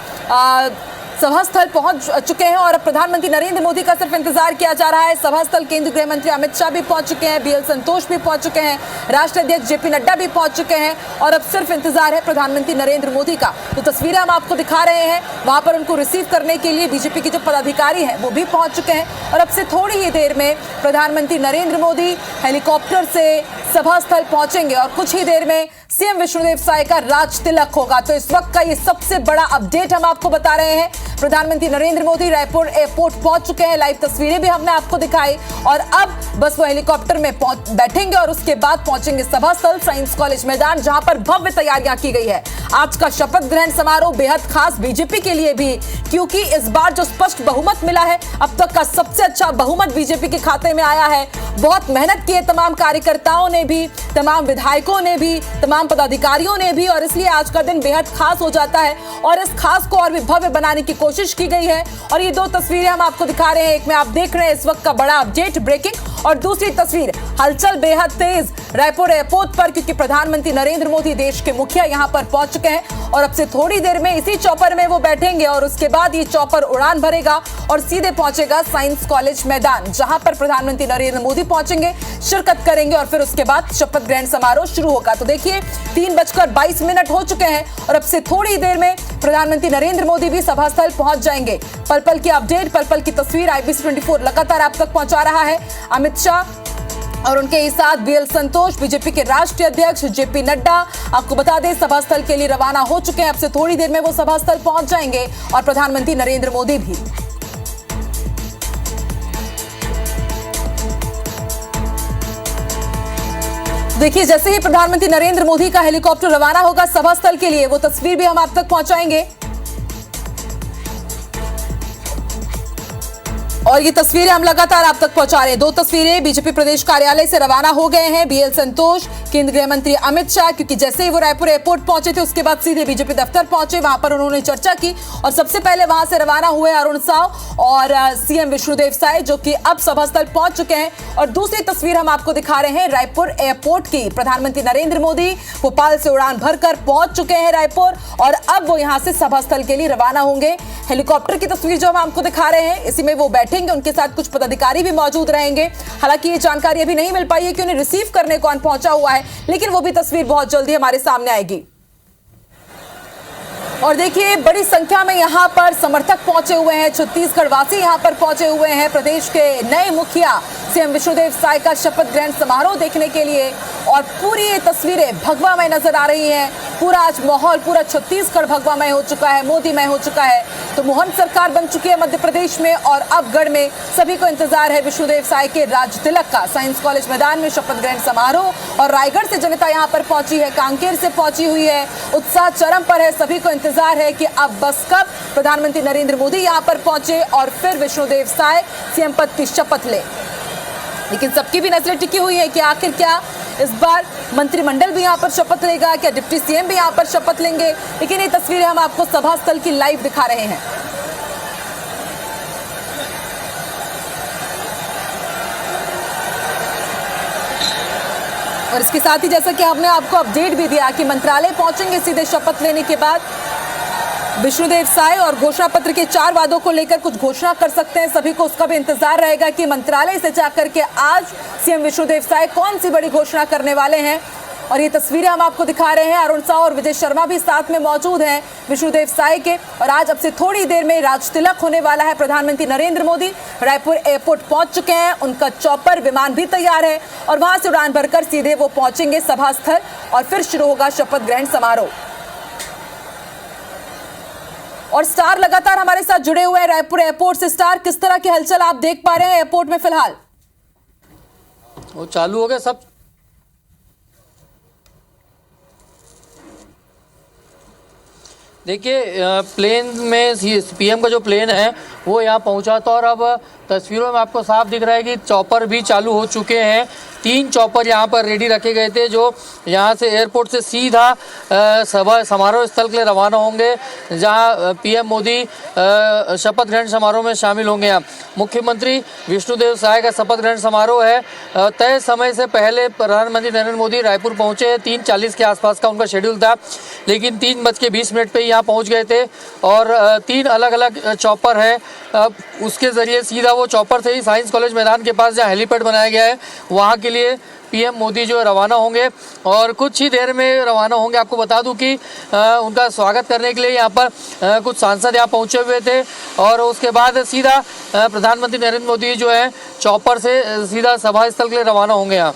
[SPEAKER 5] सभा स्थल पहुंच चुके हैं और अब प्रधानमंत्री नरेंद्र मोदी का सिर्फ इंतजार किया जा रहा है। सभा स्थल केंद्रीय गृह मंत्री अमित शाह भी पहुंच चुके हैं, बीएल संतोष भी पहुंच चुके हैं, राष्ट्रीय अध्यक्ष जेपी नड्डा भी पहुंच चुके हैं और अब सिर्फ इंतजार है प्रधानमंत्री नरेंद्र मोदी का। तो तस्वीरें हम आपको दिखा रहे हैं, वहां पर उनको रिसीव करने के लिए बीजेपी के जो पदाधिकारी हैं वो भी पहुंच चुके हैं और अब से थोड़ी ही देर में प्रधानमंत्री नरेंद्र मोदी हेलीकॉप्टर से सभा स्थल पहुंचेंगे और कुछ ही देर में सीएम विष्णुदेव साय का राज तिलक होगा। तो इस वक्त का ये सबसे बड़ा अपडेट हम आपको बता रहे हैं। प्रधानमंत्री नरेंद्र मोदी रायपुर एयरपोर्ट पहुंच चुके हैं, लाइव तस्वीरें भी हमने आपको दिखाई और अब बस वो हेलीकॉप्टर में बैठेंगे और उसके बाद पहुंचेंगे सभा स्थल साइंस कॉलेज मैदान, जहां पर भव्य तैयारियां की गई है। आज का शपथ ग्रहण समारोह बेहद खास बीजेपी के लिए भी, क्योंकि इस बार जो स्पष्ट बहुमत मिला है, अब तक का सबसे अच्छा बहुमत बीजेपी के खाते में आया है। बहुत मेहनत की है तमाम कार्यकर्ताओं ने भी, तमाम विधायकों ने भी, तमाम पदाधिकारियों ने भी और इसलिए आज का दिन बेहद खास हो जाता है और इस खास को और भी भव्य बनाने की कोशिश की गई है। और ये दो तस्वीरें हम आपको दिखा रहे हैं, एक में आप देख रहे हैं इस वक्त का बड़ा अपडेट ब्रेकिंग और दूसरी तस्वीर हलचल बेहद तेज रायपुर एयरपोर्ट पर, क्योंकि प्रधानमंत्री नरेंद्र मोदी देश के मुखिया यहां पर पहुंच चुके हैं और अब से थोड़ी देर में इसी चॉपर में वो बैठेंगे और उसके बाद ये चॉपर उड़ान भरेगा और सीधे पहुंचेगा साइंस कॉलेज मैदान, जहां पर प्रधानमंत्री नरेंद्र मोदी पहुंचेंगे, शिरकत करेंगे और फिर उसके बाद शपथ ग्रहण समारोह शुरू होगा। तो देखिए 3:22 हो चुके हैं और अब से थोड़ी देर में प्रधानमंत्री नरेंद्र मोदी भी सभा स्थल पहुंच जाएंगे। पल पल की अपडेट, पल पल की तस्वीर IBC 24 लगातार आप तक पहुंचा रहा है। अमित शाह और उनके साथ बीएल संतोष, बीजेपी के राष्ट्रीय अध्यक्ष जेपी नड्डा, आपको बता दें सभा स्थल के लिए रवाना हो चुके हैं। अब से थोड़ी देर में वो सभा स्थल पहुंच जाएंगे और प्रधानमंत्री नरेंद्र मोदी भी। देखिए जैसे ही प्रधानमंत्री नरेंद्र मोदी का हेलीकॉप्टर रवाना होगा सभा स्थल के लिए, वो तस्वीर भी हम आप तक पहुंचाएंगे और ये तस्वीरें हम लगातार आप तक पहुंचा रहे हैं। दो तस्वीरें बीजेपी प्रदेश कार्यालय से रवाना हो गए हैं बीएल संतोष, केंद्रीय गृह मंत्री अमित शाह, क्योंकि जैसे ही वो रायपुर एयरपोर्ट पहुंचे थे उसके बाद सीधे बीजेपी दफ्तर पहुंचे, वहां पर उन्होंने चर्चा की और सबसे पहले वहां से रवाना हुए अरुण साव और सीएम विष्णुदेव साय, जो कि अब सभा स्थल पहुंच चुके हैं। और दूसरी तस्वीर हम आपको दिखा रहे हैं रायपुर एयरपोर्ट की, प्रधानमंत्री नरेंद्र मोदी भोपाल से उड़ान भरकर पहुंच चुके हैं रायपुर और अब वो यहां से सभा स्थल के लिए रवाना होंगे। हेलीकॉप्टर की तस्वीर जो हम आपको दिखा रहे हैं, इसी में वो बैठेंगे, उनके साथ कुछ पदाधिकारी भी मौजूद रहेंगे। हालांकि ये जानकारी अभी नहीं मिल पाई है कि उन्हें रिसीव करने कौन पहुंचा हुआ है, लेकिन वो भी तस्वीर बहुत जल्दी हमारे सामने आएगी। और देखिए बड़ी संख्या में यहां पर समर्थक पहुंचे हुए हैं, छत्तीसगढ़ वासी यहां पर पहुंचे हुए हैं प्रदेश के नए मुखिया सीएम विष्णुदेव साय का शपथ ग्रहण समारोह देखने के लिए और पूरी ये तस्वीरें भगवामय नजर आ रही हैं। पूरा आज माहौल पूरा छत्तीसगढ़ भगवामय हो चुका है, मोदीमय हो चुका है। तो मोहन सरकार बन चुकी है मध्य प्रदेश में और अब गढ़ में सभी को इंतजार है विष्णुदेव साय के राज तिलक का। साइंस कॉलेज मैदान में शपथ ग्रहण समारोह और रायगढ़ से जनता यहाँ पर पहुंची है, कांकेर से पहुंची हुई है, उत्साह चरम पर है। सभी को इंतजार है कि अब बस कब प्रधानमंत्री नरेंद्र मोदी यहाँ पर पहुंचे और फिर विष्णुदेव साय सीएम पद की शपथ ले। लेकिन सबकी भी नजरें टिकी हुई है कि आखिर क्या इस बार मंत्रिमंडल भी यहाँ पर शपथ लेगा, क्या डिप्टी सीएम भी यहाँ पर शपथ लेंगे। लेकिन ये तस्वीरें हम आपको सभा स्थल की लाइव दिखा रहे हैं। और इसके साथ ही जैसा कि हमने आपको अपडेट भी दिया कि मंत्रालय पहुंचेंगे सीधे शपथ लेने के बाद विष्णुदेव साय और घोषणा पत्र के 4 वादों को लेकर कुछ घोषणा कर सकते हैं। सभी को उसका भी इंतजार रहेगा कि मंत्रालय से जाकर के आज सीएम विष्णुदेव साय कौन सी बड़ी घोषणा करने वाले हैं। और ये तस्वीरें हम आपको दिखा रहे हैं, अरुण साव और विजय शर्मा भी साथ में मौजूद हैं विष्णुदेव साय के। और आज अब से थोड़ी देर में राज तिलक होने वाला है। प्रधानमंत्री नरेंद्र मोदी रायपुर एयरपोर्ट पहुंच चुके हैं, उनका चॉपर विमान भी तैयार है और वहां से उड़ान भरकर सीधे वो पहुंचेंगे सभा स्थल और फिर शुरू होगा शपथ ग्रहण समारोह। और स्टार लगातार हमारे साथ जुड़े हुए हैं रायपुर एयरपोर्ट से। स्टार, किस तरह की हलचल आप देख पा रहे हैं एयरपोर्ट में फिलहाल?
[SPEAKER 9] वो चालू हो गया सब। देखिए प्लेन में पीएम का जो प्लेन है वो यहाँ पहुँचा था और अब तस्वीरों में आपको साफ दिख रहा है कि चॉपर भी चालू हो चुके हैं। 3 चॉपर यहाँ पर रेडी रखे गए थे जो यहाँ से एयरपोर्ट से सीधा सभा समारोह स्थल के लिए रवाना होंगे, जहाँ पीएम मोदी शपथ ग्रहण समारोह में शामिल होंगे। यहाँ मुख्यमंत्री विष्णुदेव साय का शपथ ग्रहण समारोह है। तय समय से पहले प्रधानमंत्री नरेंद्र मोदी रायपुर पहुंचे। 3:40 के आसपास का उनका शेड्यूल था, लेकिन 3:20 पे यहाँ पहुंच गए थे और 3 अलग अलग चॉपर है। उसके ज़रिए सीधा वो चॉपर से ही साइंस कॉलेज मैदान के पास जहाँ हेलीपैड बनाया गया है वहाँ के लिए पीएम मोदी जो रवाना होंगे और कुछ ही देर में रवाना होंगे। आपको बता दूं कि उनका स्वागत करने के लिए यहाँ पर कुछ सांसद यहाँ पहुँचे हुए थे और उसके बाद सीधा प्रधानमंत्री नरेंद्र मोदी जो है चॉपर से सीधा सभा स्थल के लिए रवाना होंगे यहाँ।